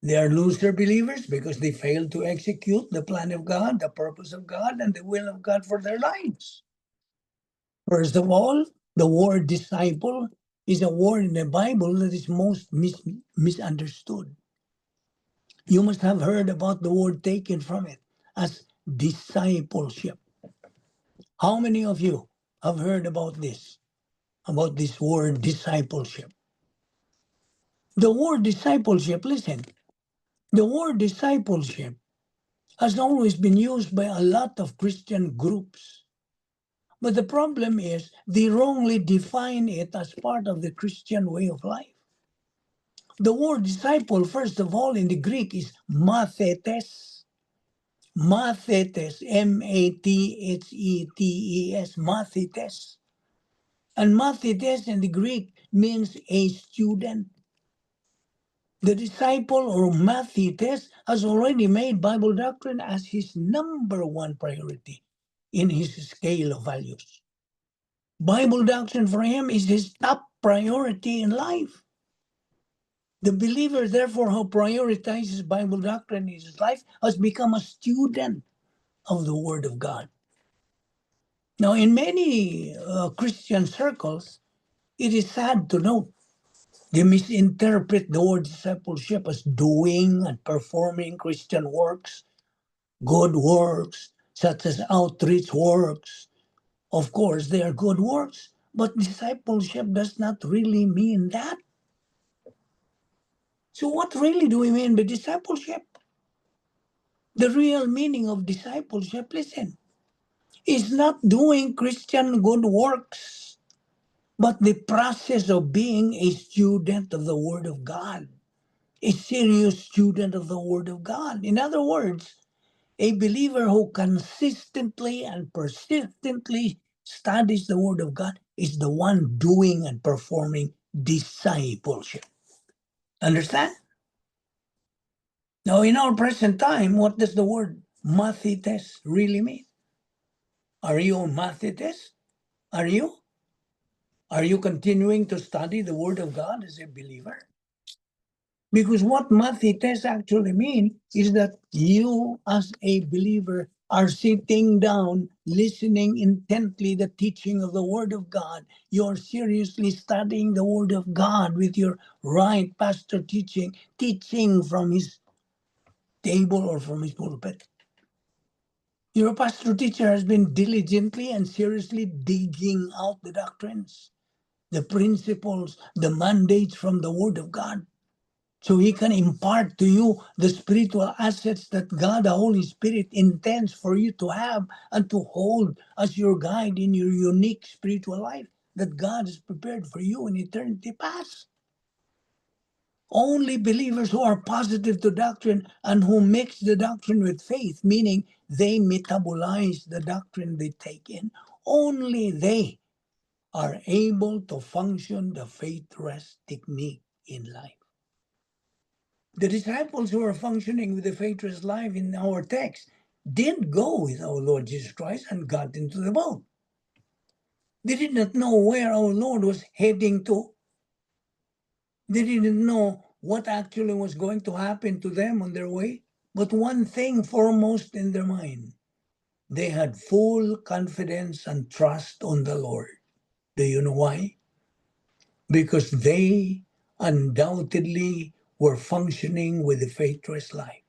They are loser believers because they fail to execute the plan of God, the purpose of God, and the will of God for their lives. First of all, the word disciple is a word in the Bible that is most misunderstood. You must have heard about the word taken from it as discipleship. How many of you have heard about this word discipleship? The word discipleship, listen, the word discipleship has always been used by a lot of Christian groups. But the problem is they wrongly define it as part of the Christian way of life. The word disciple, first of all, in the Greek is mathetes. Mathetes, M-A-T-H-E-T-E-S, mathetes. And mathetes in the Greek means a student. The disciple or mathetes has already made Bible doctrine as his number one priority in his scale of values. Bible doctrine for him is his top priority in life. The believer, therefore, who prioritizes Bible doctrine in his life has become a student of the Word of God. Now, in many Christian circles, it is sad to note they misinterpret the word discipleship as doing and performing Christian works, good works, such as outreach works. Of course, they are good works, but discipleship does not really mean that. So what really do we mean by discipleship? The real meaning of discipleship, listen, is not doing Christian good works, but the process of being a student of the Word of God, a serious student of the Word of God. In other words, a believer who consistently and persistently studies the Word of God is the one doing and performing discipleship. Understand? Now, in our present time, what does the word mathetes really mean? Are you a math test? Are you? Are you continuing to study the Word of God as a believer? Because what mathetes actually mean is that you as a believer are sitting down, listening intently the teaching of the Word of God. You're seriously studying the Word of God with your right pastor teaching from his table or from his pulpit. Your pastor teacher has been diligently and seriously digging out the doctrines, the principles, the mandates from the Word of God. So he can impart to you the spiritual assets that God, the Holy Spirit, intends for you to have and to hold as your guide in your unique spiritual life that God has prepared for you in eternity past. Only believers who are positive to doctrine and who mix the doctrine with faith, meaning they metabolize the doctrine they take in, only they are able to function the faith rest technique in life. The disciples who are functioning with the faith rest life in our text didn't go with our Lord Jesus Christ and got into the boat. They did not know where our Lord was heading to. They didn't know what actually was going to happen to them on their way. But one thing foremost in their mind, they had full confidence and trust on the Lord. Do you know why? Because they undoubtedly were functioning with the faith rest life.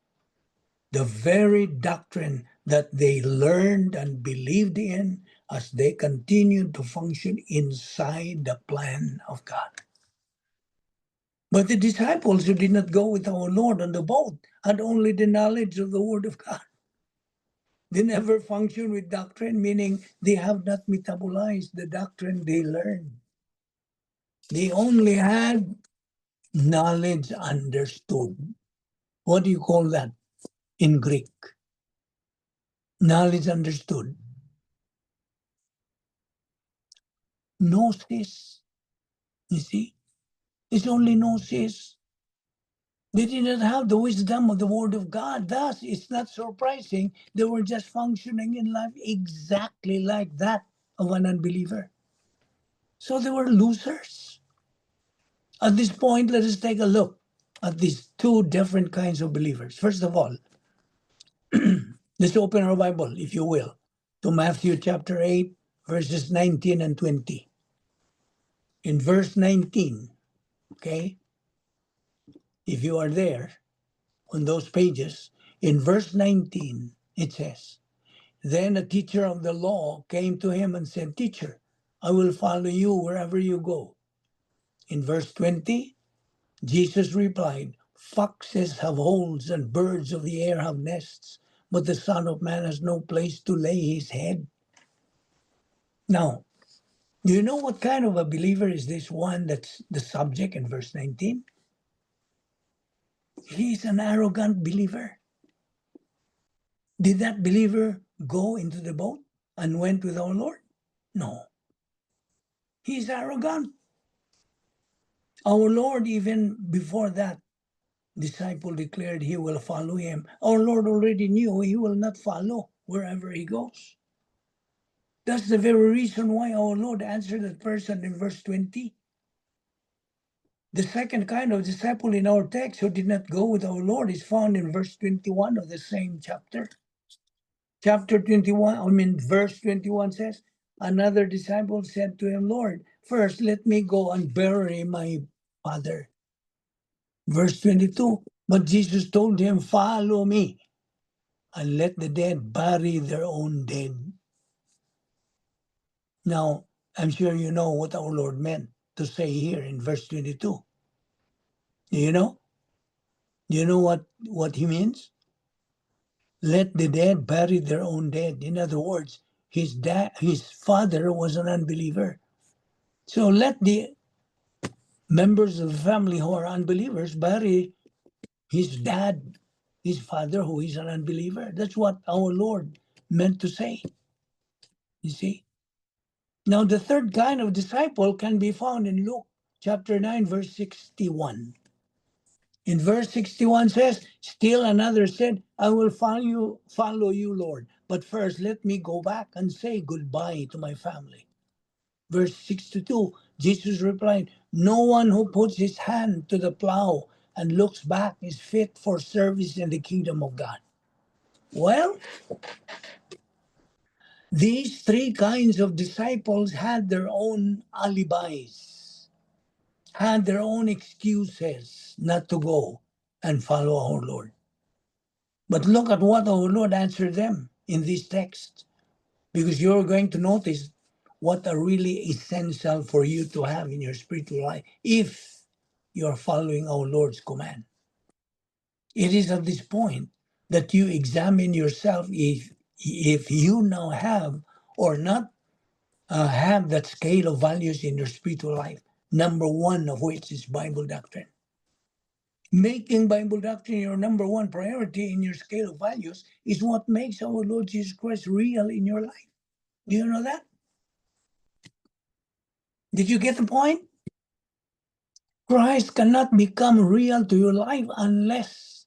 The very doctrine that they learned and believed in as they continued to function inside the plan of God. But the disciples who did not go with our Lord on the boat had only the knowledge of the Word of God. They never function with doctrine, meaning they have not metabolized the doctrine they learned. They only had knowledge understood. What do you call that in Greek? Knowledge understood. Gnosis. You see? It's only gnosis. They did not have the wisdom of the Word of God. Thus, it's not surprising they were just functioning in life exactly like that of an unbeliever. So they were losers. At this point, let us take a look at these two different kinds of believers. First of all, let's open our Bible, if you will, to Matthew chapter 8, verses 19 and 20. In verse 19, okay, if you are there, on those pages, in verse 19, it says, Then a teacher of the law came to him and said, Teacher, I will follow you wherever you go. In verse 20, Jesus replied, Foxes have holes and birds of the air have nests, but the Son of Man has no place to lay his head. Now, do you know what kind of a believer is this one that's the subject in verse 19? He's an arrogant believer. Did that believer go into the boat and went with our Lord? No. He's arrogant. Our Lord, even before that disciple declared he will follow him, our Lord already knew he will not follow wherever he goes. That's the very reason why our Lord answered that person in verse 20. The second kind of disciple in our text who did not go with our Lord is found in verse 21 of the same chapter. Chapter 21, verse 21 says, Another disciple said to him, Lord, first let me go and bury my father. Verse 22, but Jesus told him, Follow me and let the dead bury their own dead. Now, I'm sure you know what our Lord meant to say here in verse 22. Do you know? Do you know what he means? Let the dead bury their own dead. In other words, his father was an unbeliever. So let the members of the family who are unbelievers bury his dad, his father who is an unbeliever. That's what our Lord meant to say. You see? Now the third kind of disciple can be found in Luke chapter 9, verse 61. In verse 61 says, still another said, I will follow you, Lord. But first, let me go back and say goodbye to my family. Verse 62, Jesus replied, no one who puts his hand to the plow and looks back is fit for service in the kingdom of God. Well, these three kinds of disciples had their own alibis, had their own excuses not to go and follow our Lord. But look at what our Lord answered them in this text, because you're going to notice what are really essential for you to have in your spiritual life if you're following our Lord's command. It is at this point that you examine yourself if you now have or not have that scale of values in your spiritual life, number one of which is Bible doctrine. Making Bible doctrine your number one priority in your scale of values is what makes our Lord Jesus Christ real in your life. Do you know that? Did you get the point? Christ cannot become real to your life unless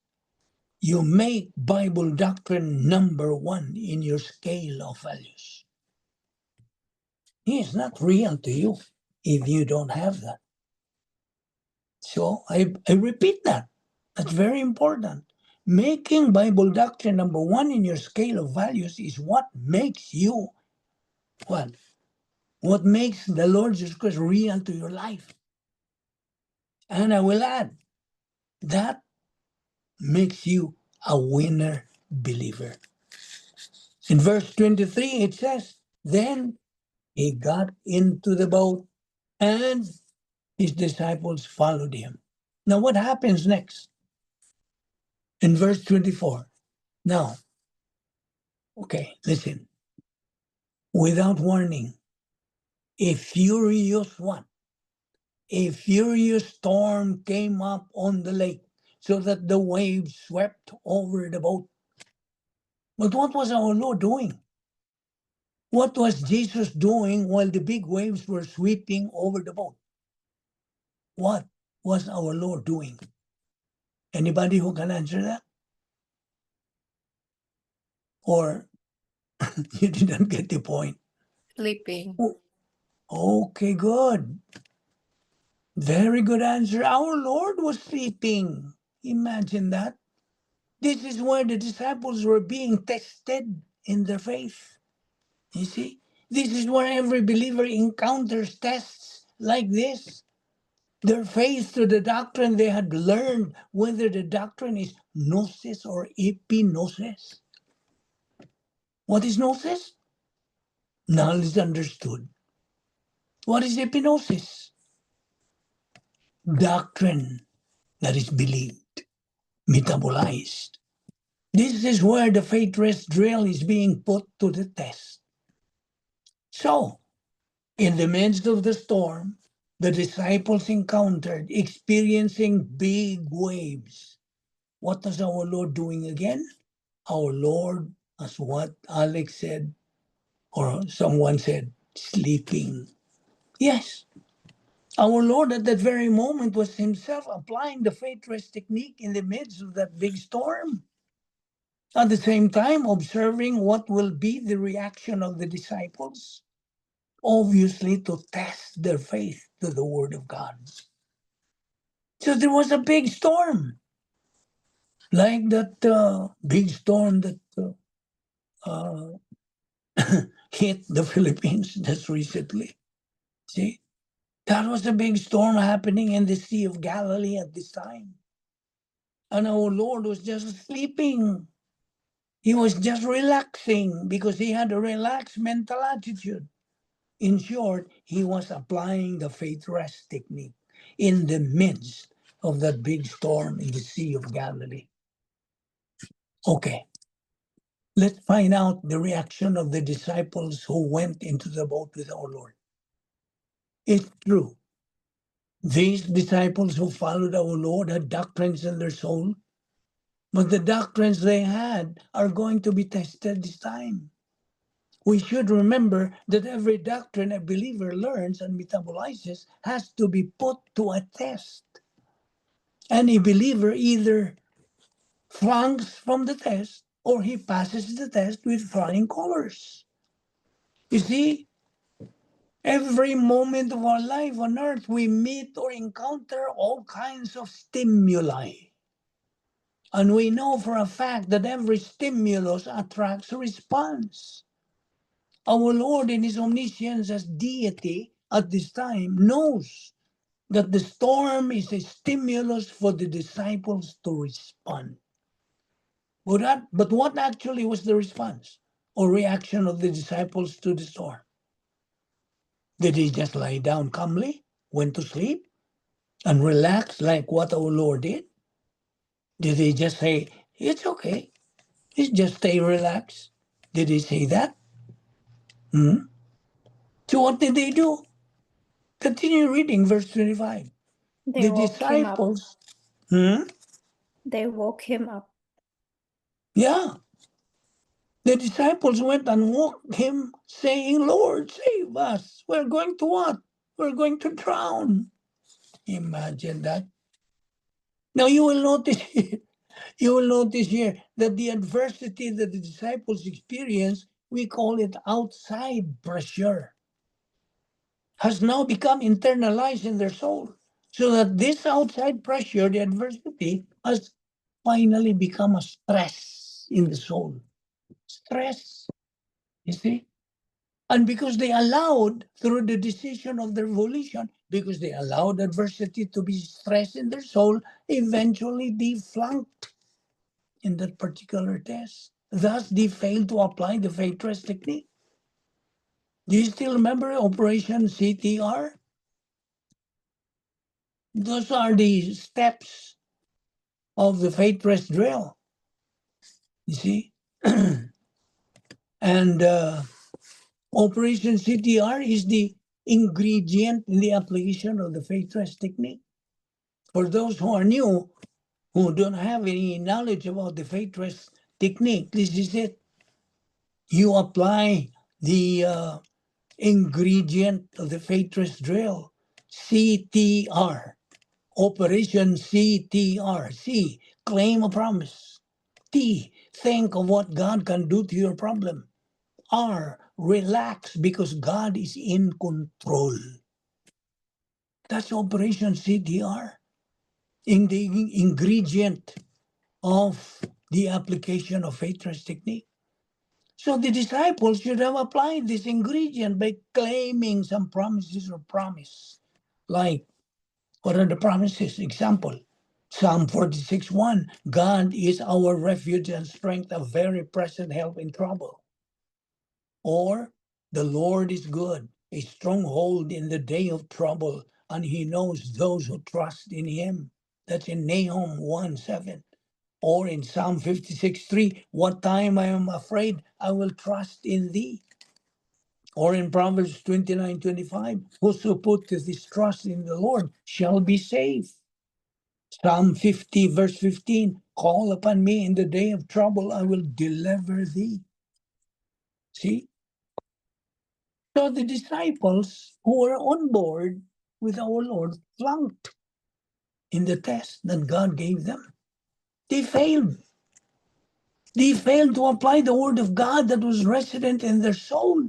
you make Bible doctrine number one in your scale of values. He is not real to you if you don't have that. So I repeat that. That's very important. Making Bible doctrine number one in your scale of values is what makes you what? What makes the Lord Jesus Christ real to your life. And I will add, that makes you a winner believer. In verse 23, it says, then he got into the boat and his disciples followed him. Now what happens next? In verse 24. Now, okay, listen. Without warning, a furious what? A furious storm came up on the lake so that the waves swept over the boat. But what was our Lord doing? What was Jesus doing while the big waves were sweeping over the boat? What was our Lord doing? Anybody who can answer that? Or you didn't get the point? Sleeping. Okay, good. Very good answer. Our Lord was sleeping. Imagine that. This is where the disciples were being tested in their faith. You see? This is where every believer encounters tests like this. Their faith to the doctrine they had learned, whether the doctrine is gnosis or epignosis. What is gnosis? Knowledge understood. What is epignosis? Doctrine that is believed, metabolized. This is where the faith rest drill is being put to the test. So, in the midst of the storm, the disciples encountered experiencing big waves. What was our Lord doing again? Our Lord, as what Alex said, or someone said, sleeping. Yes, our Lord at that very moment was himself applying the faith rest technique in the midst of that big storm. At the same time, observing what will be the reaction of the disciples, obviously to test their faith to the Word of God. So there was a big storm, like that big storm that hit the Philippines just recently. See, that was a big storm happening in the Sea of Galilee at this time. And our Lord was just sleeping. He was just relaxing because he had a relaxed mental attitude. In short, he was applying the faith rest technique in the midst of that big storm in the Sea of Galilee. Okay, let's find out the reaction of the disciples who went into the boat with our Lord. It's true. These disciples who followed our Lord had doctrines in their soul, but the doctrines they had are going to be tested this time. We should remember that every doctrine a believer learns and metabolizes has to be put to a test. Any believer either flunks from the test or he passes the test with flying colors. You see, every moment of our life on earth, we meet or encounter all kinds of stimuli. And we know for a fact that every stimulus attracts a response. Our Lord, in his omniscience as deity at this time, knows that the storm is a stimulus for the disciples to respond. But what actually was the response or reaction of the disciples to the storm? Did they just lie down calmly, went to sleep, and relax like what our Lord did? Did they just say, it's okay, just stay relaxed? Did they say that? So what did they do? Continue reading verse 25. They The woke him up. disciples, They woke him up. yeah, the disciples went and woke him, saying, Lord, save us. We're going to what? We're going to drown. Imagine that. Now you will notice here that the adversity that the disciples experience, we call it outside pressure, has now become internalized in their soul. So that this outside pressure, the adversity, has finally become a stress in the soul. Stress, you see? And because they allowed, through the decision of their volition, because they allowed adversity to be stressed in their soul, eventually they flunked in that particular test. Thus, they failed to apply the faith trust technique. Do you still remember Operation CTR? Those are the steps of the faith trust drill. You see? And Operation CTR is the ingredient in the application of the faith trust technique. For those who are new, who don't have any knowledge about the faith trust technique, this is it. You apply the ingredient of the faith trust drill, CTR, Operation CTR. C, claim a promise. T, think of what God can do to your problem. R, relax because God is in control. That's Operation CTR. In the ingredient of the application of faith trust technique. So the disciples should have applied this ingredient by claiming some promises or promise. Like, what are the promises? Example, Psalm 46:1, God is our refuge and strength, a very present help in trouble. Or, the Lord is good, a stronghold in the day of trouble, and he knows those who trust in him. That's in Nahum 1:7. Or in Psalm 56:3, what time I am afraid, I will trust in thee. Or in Proverbs 29:25, whoso putteth his trust in the Lord shall be saved. Psalm 50, verse 15, call upon me in the day of trouble, I will deliver thee. See? So the disciples who were on board with our Lord flunked in the test that God gave them. They failed. They failed to apply the word of God that was resident in their soul.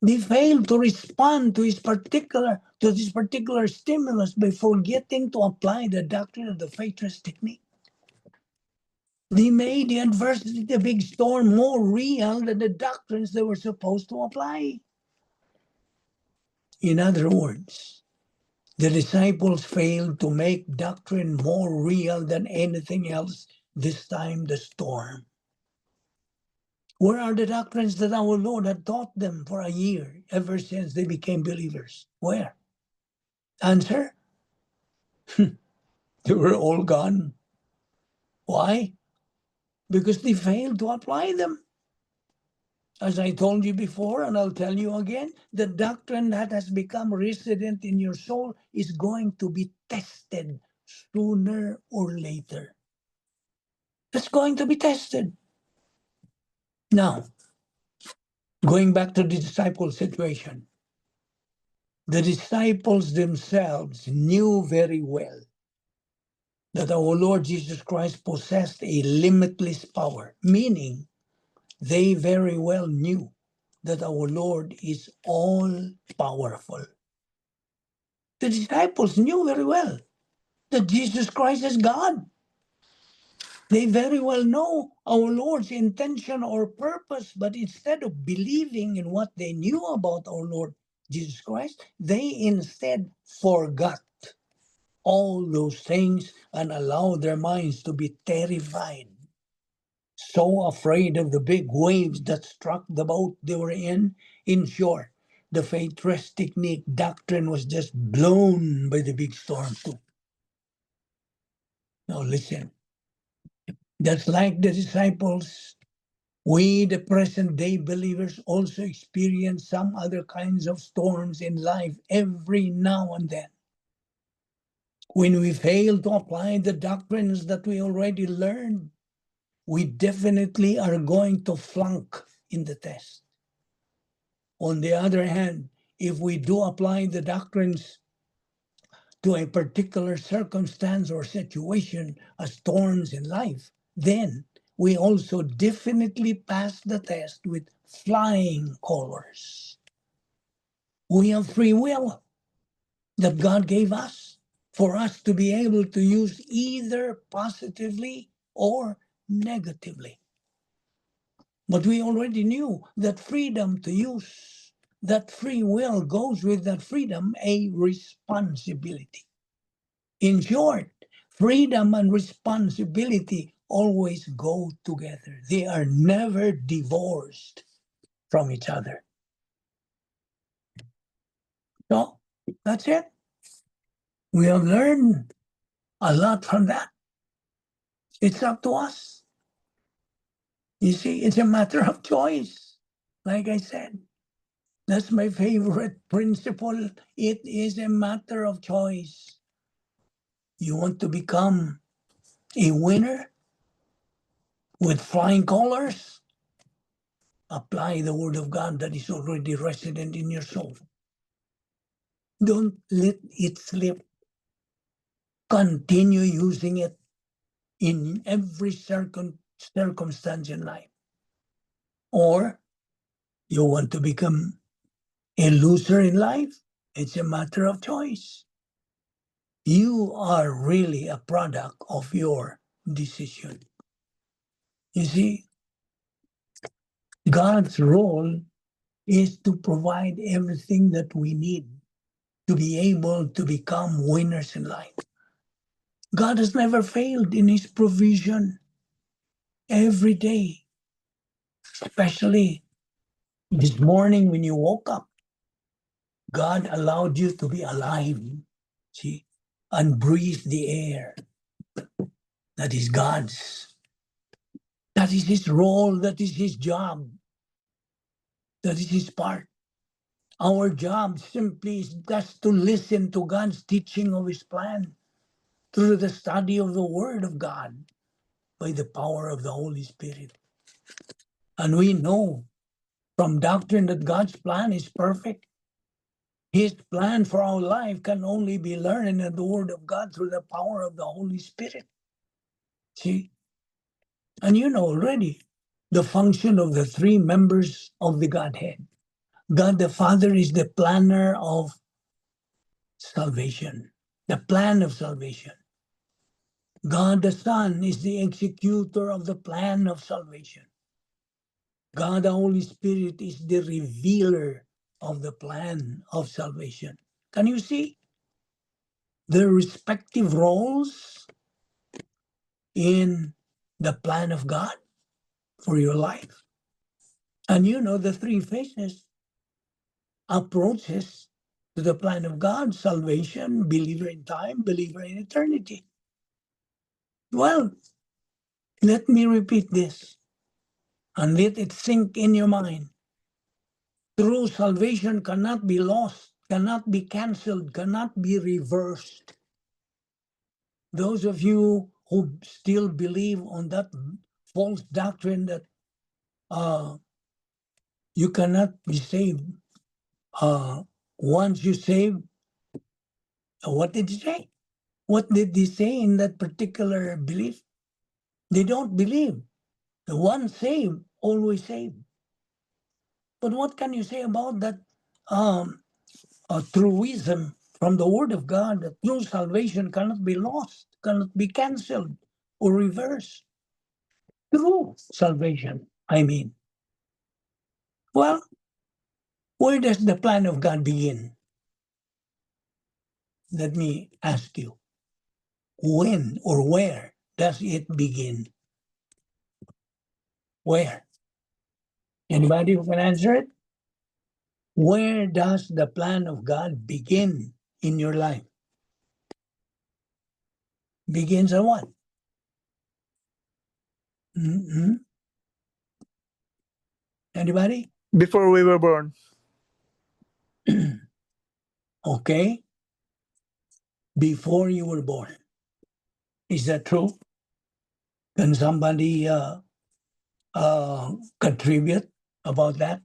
They failed to respond to this particular stimulus by forgetting to apply the doctrine of the faith trust technique. They made the adversity, the big storm, more real than the doctrines they were supposed to apply. In other words, the disciples failed to make doctrine more real than anything else, this time the storm. Where are the doctrines that our Lord had taught them for a year, ever since they became believers? Where? Answer? They were all gone. Why? Because they failed to apply them. As I told you before, and I'll tell you again, the doctrine that has become resident in your soul is going to be tested sooner or later. It's going to be tested. Now, going back to the disciple situation, the disciples themselves knew very well that our Lord Jesus Christ possessed a limitless power, meaning they very well knew that our Lord is all powerful. The disciples knew very well that Jesus Christ is God. They very well know our Lord's intention or purpose, but instead of believing in what they knew about our Lord Jesus Christ, they instead forgot all those things and allowed their minds to be terrified, so afraid of the big waves that struck the boat they were in. In short, the faith rest technique doctrine was just blown by the big storm too. Now listen, that's like the disciples. We, the present day believers, also experience some other kinds of storms in life every now and then. When we fail to apply the doctrines that we already learned, we definitely are going to flunk in the test. On the other hand, if we do apply the doctrines to a particular circumstance or situation as storms in life, then we also definitely pass the test with flying colors. We have free will that God gave us for us to be able to use either positively or negatively. But we already knew that freedom to use that free will goes with that freedom a responsibility. In short, freedom and responsibility always go together. They are never divorced from each other. So that's it. We have learned a lot from that. It's up to us. You see, it's a matter of choice. Like I said, that's my favorite principle. It is a matter of choice. You want to become a winner with flying colors? Apply the word of God that is already resident in your soul. Don't let it slip. Continue using it in every circumstance in life. Or you want to become a loser in life? It's a matter of choice. You are really a product of your decision. You see, God's role is to provide everything that we need to be able to become winners in life. God has never failed in his provision every day, especially this morning when you woke up. God allowed you to be alive, see, and breathe the air. That is God's. That is his role. That is his job. That is his part. Our job simply is just to listen to God's teaching of his plan through the study of the Word of God by the power of the Holy Spirit. And we know from doctrine that God's plan is perfect. His plan for our life can only be learned in the Word of God through the power of the Holy Spirit. See? And you know already the function of the three members of the Godhead. God the Father is the planner of salvation, the plan of salvation. God the Son is the executor of the plan of salvation. God the Holy Spirit is the revealer of the plan of salvation. Can you see their respective roles in the plan of God for your life? And you know the three phases, approaches to the plan of God: salvation, believer in time, believer in eternity. Well, let me repeat this and let it sink in your mind. True salvation cannot be lost, cannot be canceled, cannot be reversed. Those of you who still believe on that false doctrine that you cannot be saved once you save, what did he say? What did they say in that particular belief? They don't believe. The one saved, always saved. But what can you say about that truism from the Word of God that true salvation cannot be lost, cannot be canceled or reversed? True salvation, I mean. Well, where does the plan of God begin? Let me ask you, when or where does it begin? Where? Anybody who can answer it? Where does the plan of God begin in your life? Begins at what? Mm-hmm. Anybody? Before we were born. Okay. Before you were born. Is that true? Can somebody contribute about that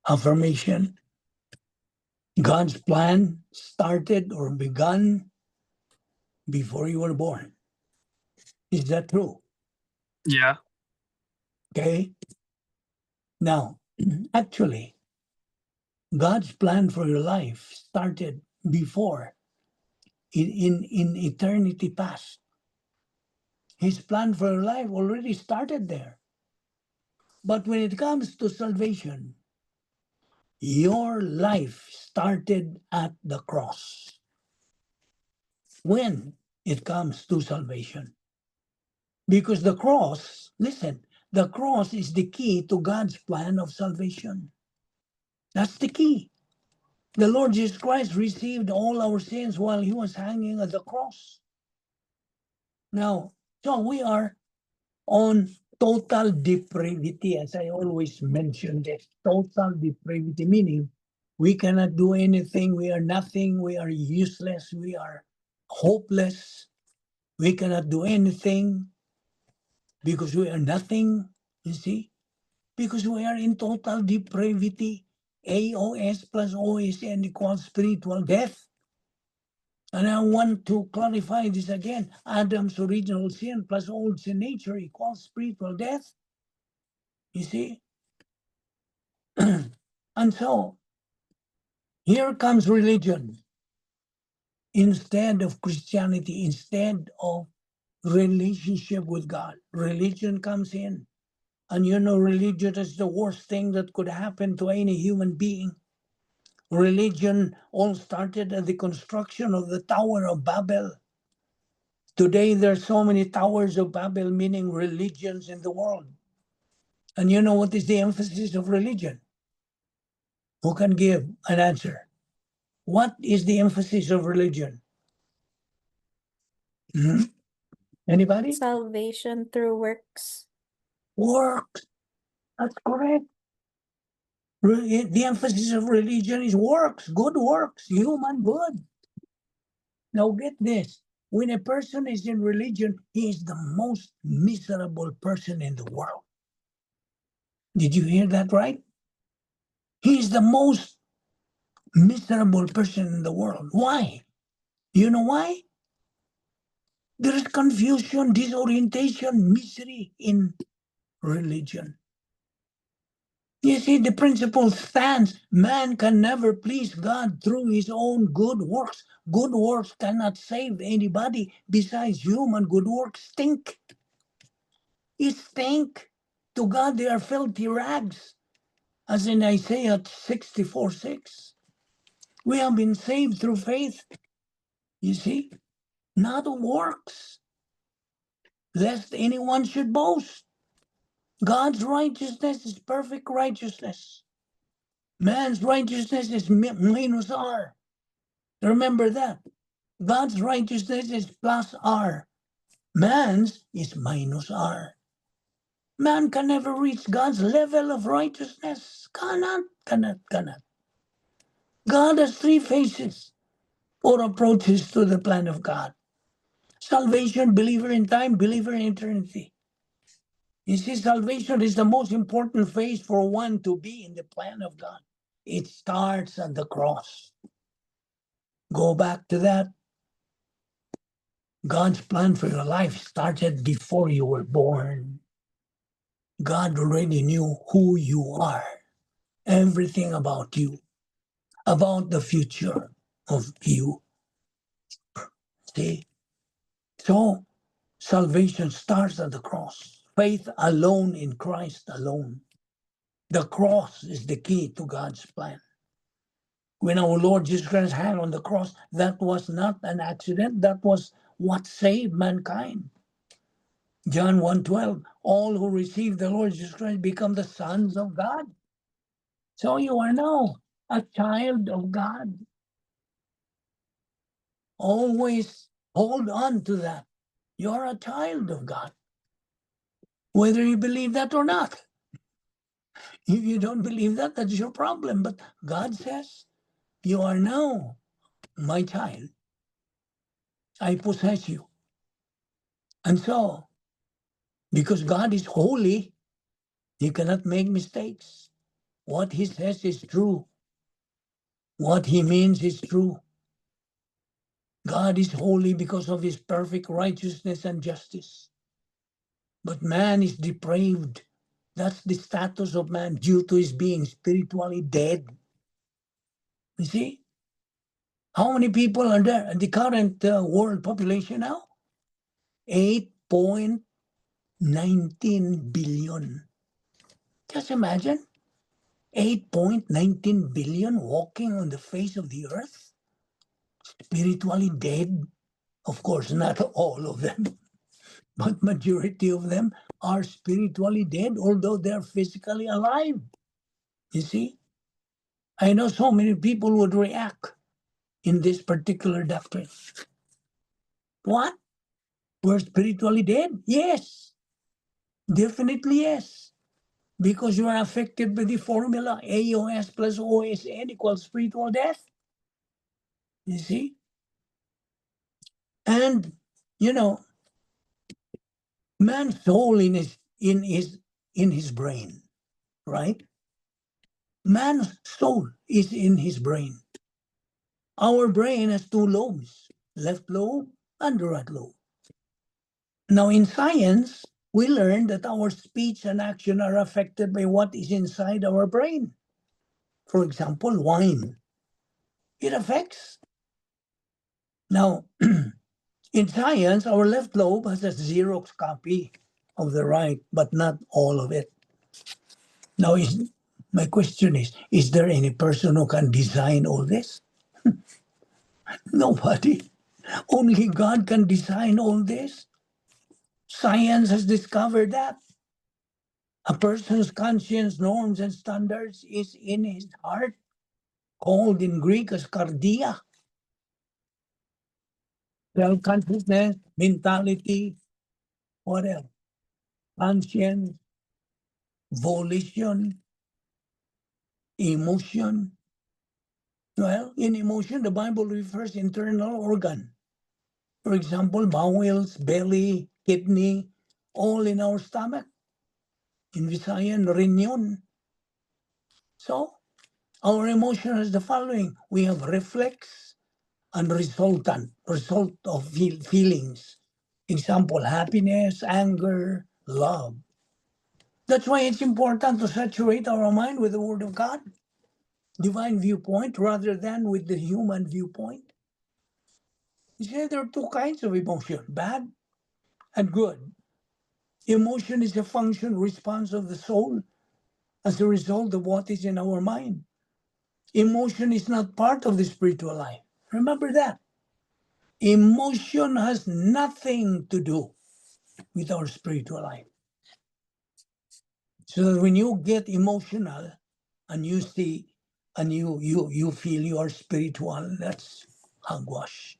affirmation? God's plan started or begun before you were born. Is that true? Yeah. Okay. Now, actually, God's plan for your life started before, in eternity past. His plan for your life already started there. But when it comes to salvation, your life started at the cross. When it comes to salvation. Because the cross, listen, the cross is the key to God's plan of salvation. That's the key. The Lord Jesus Christ received all our sins while he was hanging at the cross. Now, so we are on total depravity, as I always mention this. Total depravity, meaning we cannot do anything, we are nothing, we are useless, we are hopeless, we cannot do anything because we are nothing, you see, because we are in total depravity. AOS plus OSN equals spiritual death. And I want to clarify this again. Adam's original sin plus old sin nature equals spiritual death. You see? And so, here comes religion. Instead of Christianity, instead of relationship with God, religion comes in. And you know, religion is the worst thing that could happen to any human being. Religion all started at the construction of the Tower of Babel. Today, there's so many towers of Babel, meaning religions in the world. And you know what is the emphasis of religion? Who can give an answer? What is the emphasis of religion? Hmm? Anybody? Salvation through works. Works. That's correct. The emphasis of religion is works, good works, human good. Now get this. When a person is in religion, he is the most miserable person in the world. Did you hear that right? He is the most miserable person in the world. Why? You know why? There is confusion, disorientation, misery in religion. You see, the principle stands. Man can never please God through his own good works. Good works cannot save anybody. Besides, human good works stink. It stink. To God, they are filthy rags. As in Isaiah 64:6. We have been saved through faith. You see, not of works, lest anyone should boast. God's righteousness is perfect righteousness. Man's righteousness is minus R. Remember that. God's righteousness is plus R. Man's is minus R. Man can never reach God's level of righteousness. Cannot. God has three faces or approaches to the plan of God. Salvation, believer in time, believer in eternity. You see, salvation is the most important phase for one to be in the plan of God. It starts at the cross. Go back to that. God's plan for your life started before you were born. God already knew who you are, everything about you, about the future of you. See? So, salvation starts at the cross. Faith alone in Christ alone. The cross is the key to God's plan. When our Lord Jesus Christ hung on the cross, that was not an accident. That was what saved mankind. John 1:12, all who receive the Lord Jesus Christ become the sons of God. So you are now a child of God. Always hold on to that. You're a child of God. Whether you believe that or not. If you don't believe that, that's your problem. But God says, you are now my child. I possess you. And so, because God is holy, He cannot make mistakes. What He says is true. What He means is true. God is holy because of His perfect righteousness and justice. But man is depraved. That's the status of man due to his being spiritually dead. You see? How many people are there in the current world population now? 8.19 billion. Just imagine 8.19 billion walking on the face of the earth, spiritually dead. Of course, not all of them, but majority of them are spiritually dead, although they're physically alive. You see? I know so many people would react in this particular doctrine. What? We're spiritually dead? Yes. Definitely yes. Because you are affected by the formula AOS plus OSN equals spiritual death. You see? And, you know, man's soul in his brain, right? Man's soul is in his brain. Our brain has two lobes, left lobe and right lobe. Now, in science, we learn that our speech and action are affected by what is inside our brain. For example, wine. It affects. Now, in science, our left lobe has a Xerox copy of the right, but not all of it. Now, my question is there any person who can design all this? Nobody. Only God can design all this. Science has discovered that. A person's conscience, norms, and standards is in his heart, called in Greek as cardia. Self-consciousness, mentality, what else? Conscience, volition, emotion. Well, in emotion, the Bible refers internal organ. For example, bowels, belly, kidney, all in our stomach. In Visayan, riñon. So, our emotion is the following. We have reflex and result of feelings. Example, happiness, anger, love. That's why it's important to saturate our mind with the Word of God, divine viewpoint, rather than with the human viewpoint. You see, there are two kinds of emotion, bad and good. Emotion is a function, response of the soul as a result of what is in our mind. Emotion is not part of the spiritual life. Remember that. Emotion has nothing to do with our spiritual life. So that when you get emotional and you see and you feel you are spiritual, that's hogwash.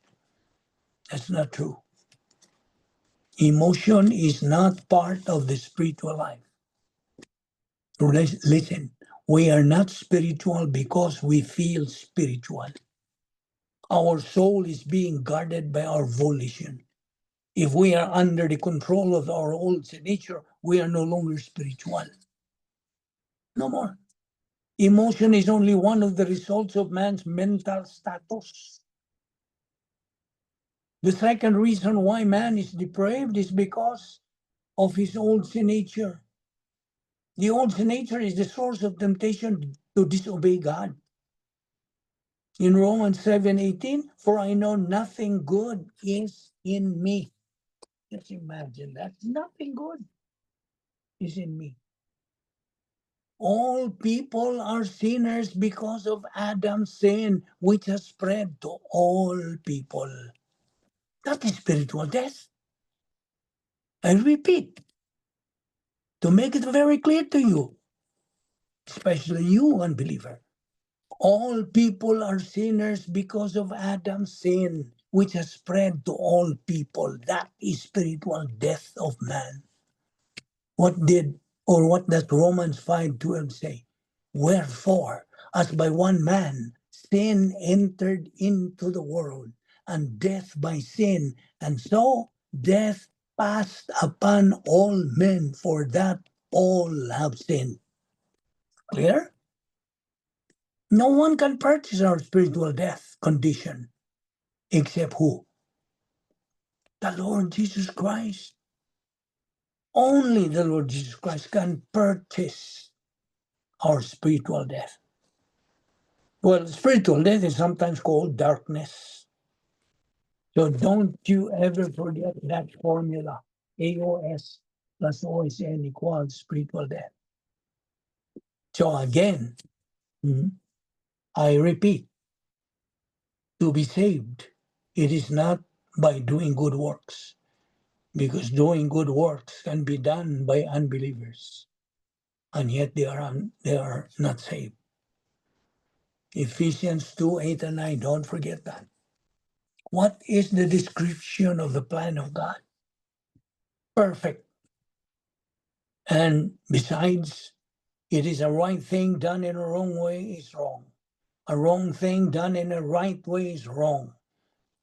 That's not true. Emotion is not part of the spiritual life. Listen, we are not spiritual because we feel spiritual. Our soul is being guarded by our volition. If we are under the control of our old nature, we are no longer spiritual. No more. Emotion is only one of the results of man's mental status. The second reason why man is depraved is because of his old sin nature. The old sin nature is the source of temptation to disobey God. In Romans 7:18, for I know nothing good is in me. Just imagine that. Nothing good is in me. All people are sinners because of Adam's sin, which has spread to all people. That is spiritual death. I repeat, to make it very clear to you, especially you, unbeliever. All people are sinners because of Adam's sin, which has spread to all people. That is spiritual death of man. What does Romans 5:12 say? Wherefore, as by one man sin entered into the world, and death by sin, and so death passed upon all men, for that all have sinned. Clear? No one can purchase our spiritual death condition except who? The Lord Jesus Christ. Only the Lord Jesus Christ can purchase our spiritual death. Well, spiritual death is sometimes called darkness. So don't you ever forget that formula. AOS plus OSN equals spiritual death. So again, I repeat, to be saved, it is not by doing good works, because doing good works can be done by unbelievers, and yet they are not saved. Ephesians 2:8 and 9, don't forget that. What is the description of the plan of God? Perfect. And besides, it is a right thing done in a wrong way is wrong. A wrong thing done in a right way is wrong.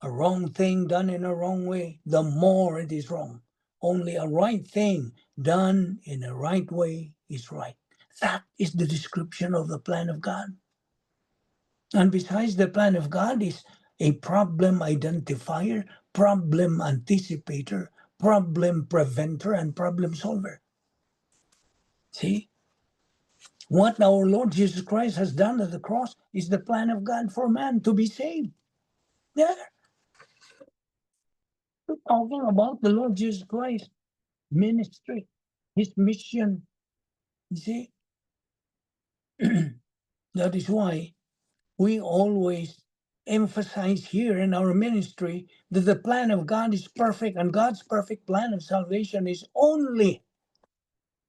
A wrong thing done in a wrong way, the more it is wrong. Only a right thing done in a right way is right. That is the description of the plan of God. And besides, the plan of God is a problem identifier, problem anticipator, problem preventer, and problem solver. See? What our Lord Jesus Christ has done at the cross is the plan of God for man to be saved. Yeah. We're talking about the Lord Jesus Christ ministry, his mission. You see? That is why we always emphasize here in our ministry that the plan of God is perfect, and God's perfect plan of salvation is only,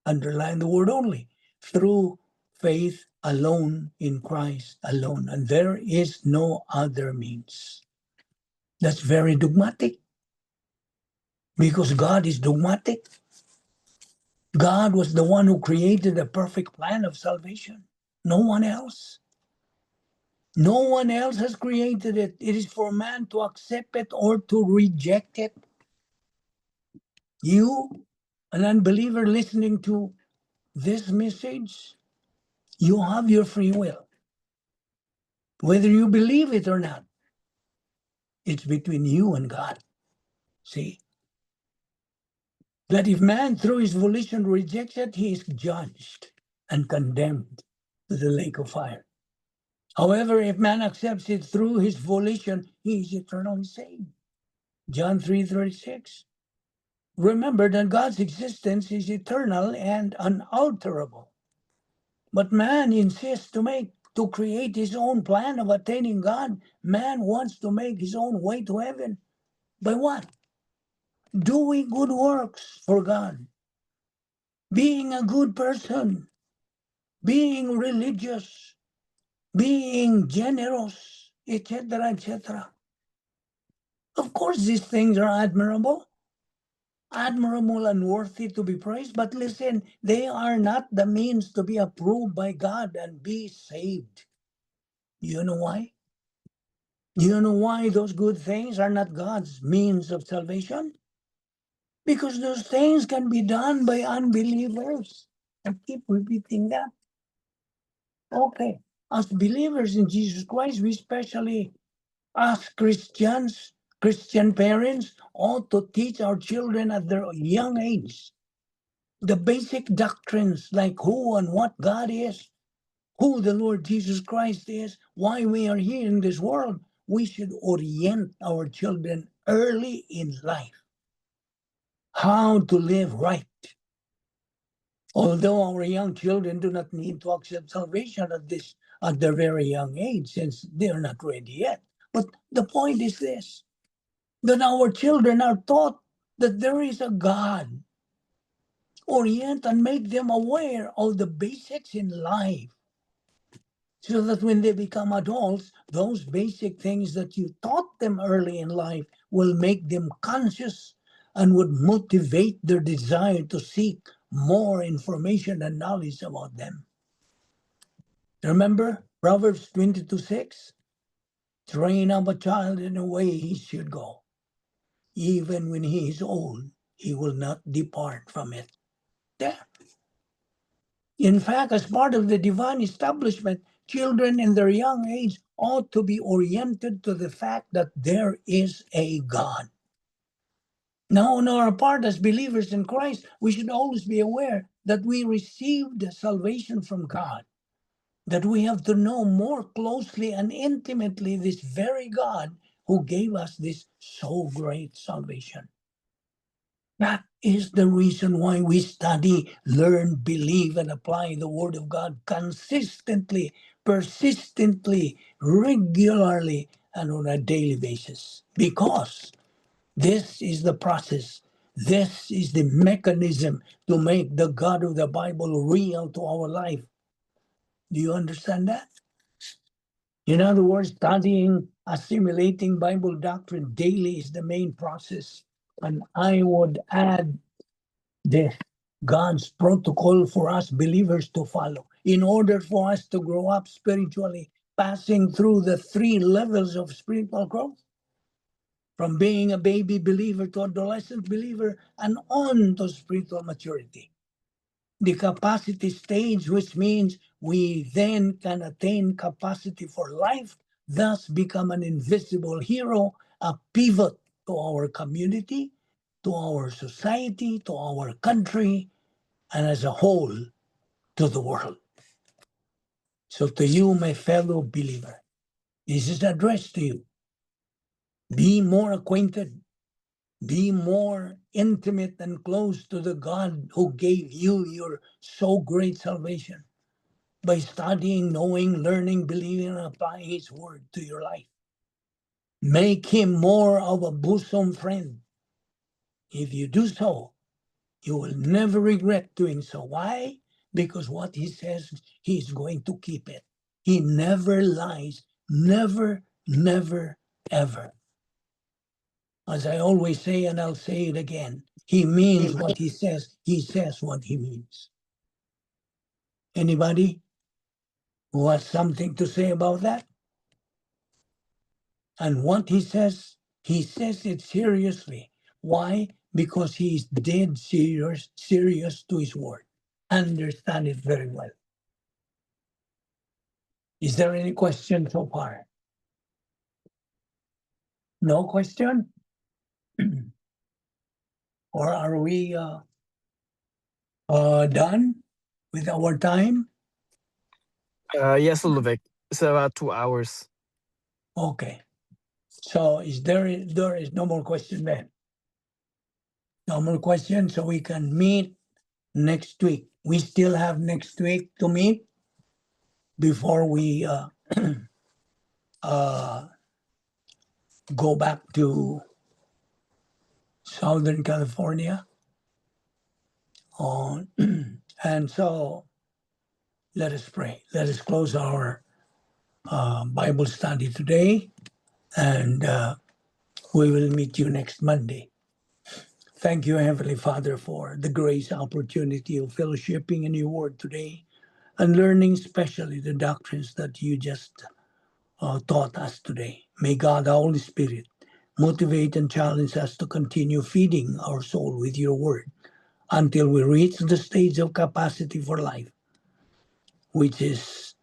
underline the word only, through faith alone in Christ alone. And there is no other means. That's very dogmatic, because God is dogmatic. God was the one who created the perfect plan of salvation. No one else. No one else has created it. It is for man to accept it or to reject it. You, an unbeliever listening to this message, you have your free will. Whether you believe it or not, it's between you and God. See? That if man through his volition rejects it, he is judged and condemned to the lake of fire. However, if man accepts it through his volition, he is eternally saved. John 3:36. Remember that God's existence is eternal and unalterable. But man insists to create his own plan of attaining God. Man wants to make his own way to heaven. By what? Doing good works for God. Being a good person. Being religious. Being generous, etc., etc. Of course, these things are admirable and worthy to be praised. But listen, they are not the means to be approved by God and be saved. You know why? You know why those good things are not God's means of salvation? Because those things can be done by unbelievers. I keep repeating that. Okay, as believers in Jesus Christ, we especially as Christians, Christian parents ought to teach our children at their young age the basic doctrines like who and what God is, who the Lord Jesus Christ is, why we are here in this world. We should orient our children early in life how to live right. Although our young children do not need to accept salvation at their very young age, since they are not ready yet. But the point is this, that our children are taught that there is a God. Orient and make them aware of the basics in life, so that when they become adults, those basic things that you taught them early in life will make them conscious and would motivate their desire to seek more information and knowledge about them. Remember Proverbs 22:6? Train up a child in the way he should go. Even when he is old, he will not depart from it. There. In fact, as part of the divine establishment, children in their young age ought to be oriented to the fact that there is a God. Now, on our part as believers in Christ, we should always be aware that we received salvation from God, that we have to know more closely and intimately this very God who gave us this so great salvation. That is the reason why we study, learn, believe, and apply the Word of God consistently, persistently, regularly, and on a daily basis. Because this is the process, this is the mechanism to make the God of the Bible real to our life. Do you understand that? In other words, studying, assimilating Bible doctrine daily is the main process. And I would add the God's protocol for us believers to follow in order for us to grow up spiritually, passing through the 3 levels of spiritual growth, from being a baby believer to adolescent believer and on to spiritual maturity. The capacity stage, which means we then can attain capacity for life, thus become an invisible hero, a pivot to our community, to our society, to our country, and as a whole, to the world. So to you, my fellow believer, this is addressed to you. Be more acquainted, be more intimate and close to the God who gave you your so great salvation by studying, knowing, learning, believing, and applying His Word to your life. Make Him more of a bosom friend. If you do so, you will never regret doing so. Why? Because what He says, He's going to keep it. He never lies. Never, never, ever. As I always say, and I'll say it again, He means what He says. He says what He means. Anybody who has something to say about that? And what He says it seriously. Why? Because He is dead serious to His word. Understand it very well. Is there any question so far? No question? Or are we done with our time? Yes, Ludwig. It's about 2 hours. Okay. So there is no more question then? No more questions, so we can meet next week. We still have next week to meet before we go back to Southern California. And so let us pray. Let us close our Bible study today, and we will meet you next Monday. Thank you, Heavenly Father, for the grace opportunity of fellowshipping in your word today and learning especially the doctrines that you just taught us today. May God, the Holy Spirit, motivate and challenge us to continue feeding our soul with your word until we reach the stage of capacity for life, which is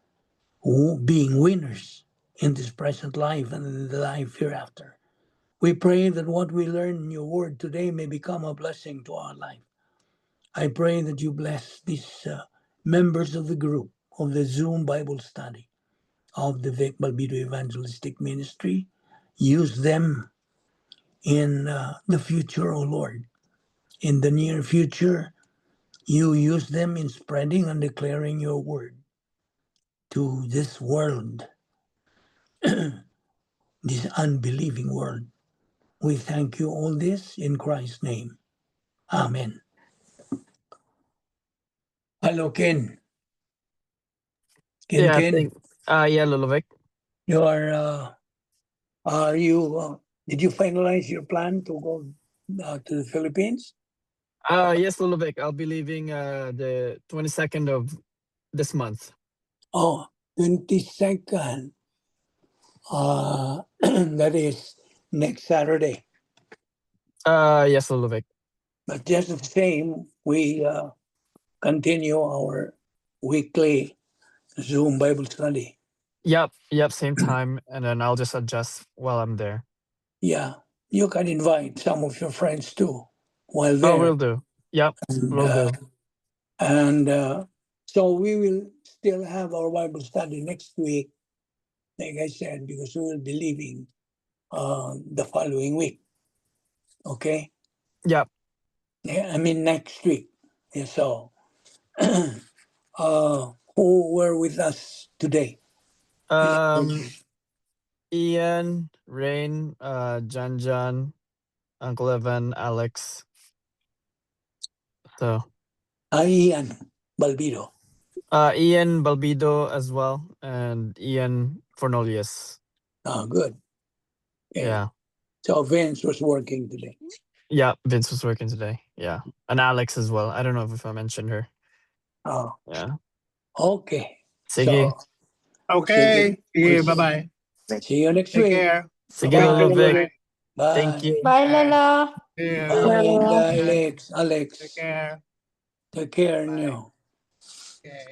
being winners in this present life and in the life hereafter. We pray that what we learn in your word today may become a blessing to our life. I pray that you bless these members of the group of the Zoom Bible study of the Vic Balbito Evangelistic Ministry. Use them in the future, O Lord. In the near future, you use them in spreading and declaring your word to this world, this unbelieving world. We thank you all this in Christ's name. Amen. Hello, Ken. Yeah, Ken, yeah, Lulovic. you are you? Did you finalize your plan to go to the Philippines? Yes, Lulovic. I'll be leaving the 22nd of this month. Oh, 22nd. That is next Saturday. Yes, Lulovic. But just the same, we continue our weekly Zoom Bible study. Yep, same time, and then I'll just adjust while I'm there. Yeah, you can invite some of your friends too while Oh, there. will do. Yep, will do. And so we will still have our Bible study next week, like I said, because we will be leaving the following week. Okay? Yep. Yeah, I mean next week. Yeah, so who were with us today? Ian, Rain, John, Uncle Evan, Alex. So Ian Balbiro. Ian Balbido as well, and Ian Fornolius. Oh, good. Okay. Yeah. So Vince was working today. Yeah, Vince was working today. Yeah. And Alex as well. I don't know if I mentioned her. Oh, Yeah. okay. Sige. So, Okay. Sige. Bye-bye. See you next Take week. care. Sige, Bye. Lulovic. Bye. Thank you. Bye, Lala. Yeah. Bye, Bye. Alex. Take care. Take care Bye. now. Okay.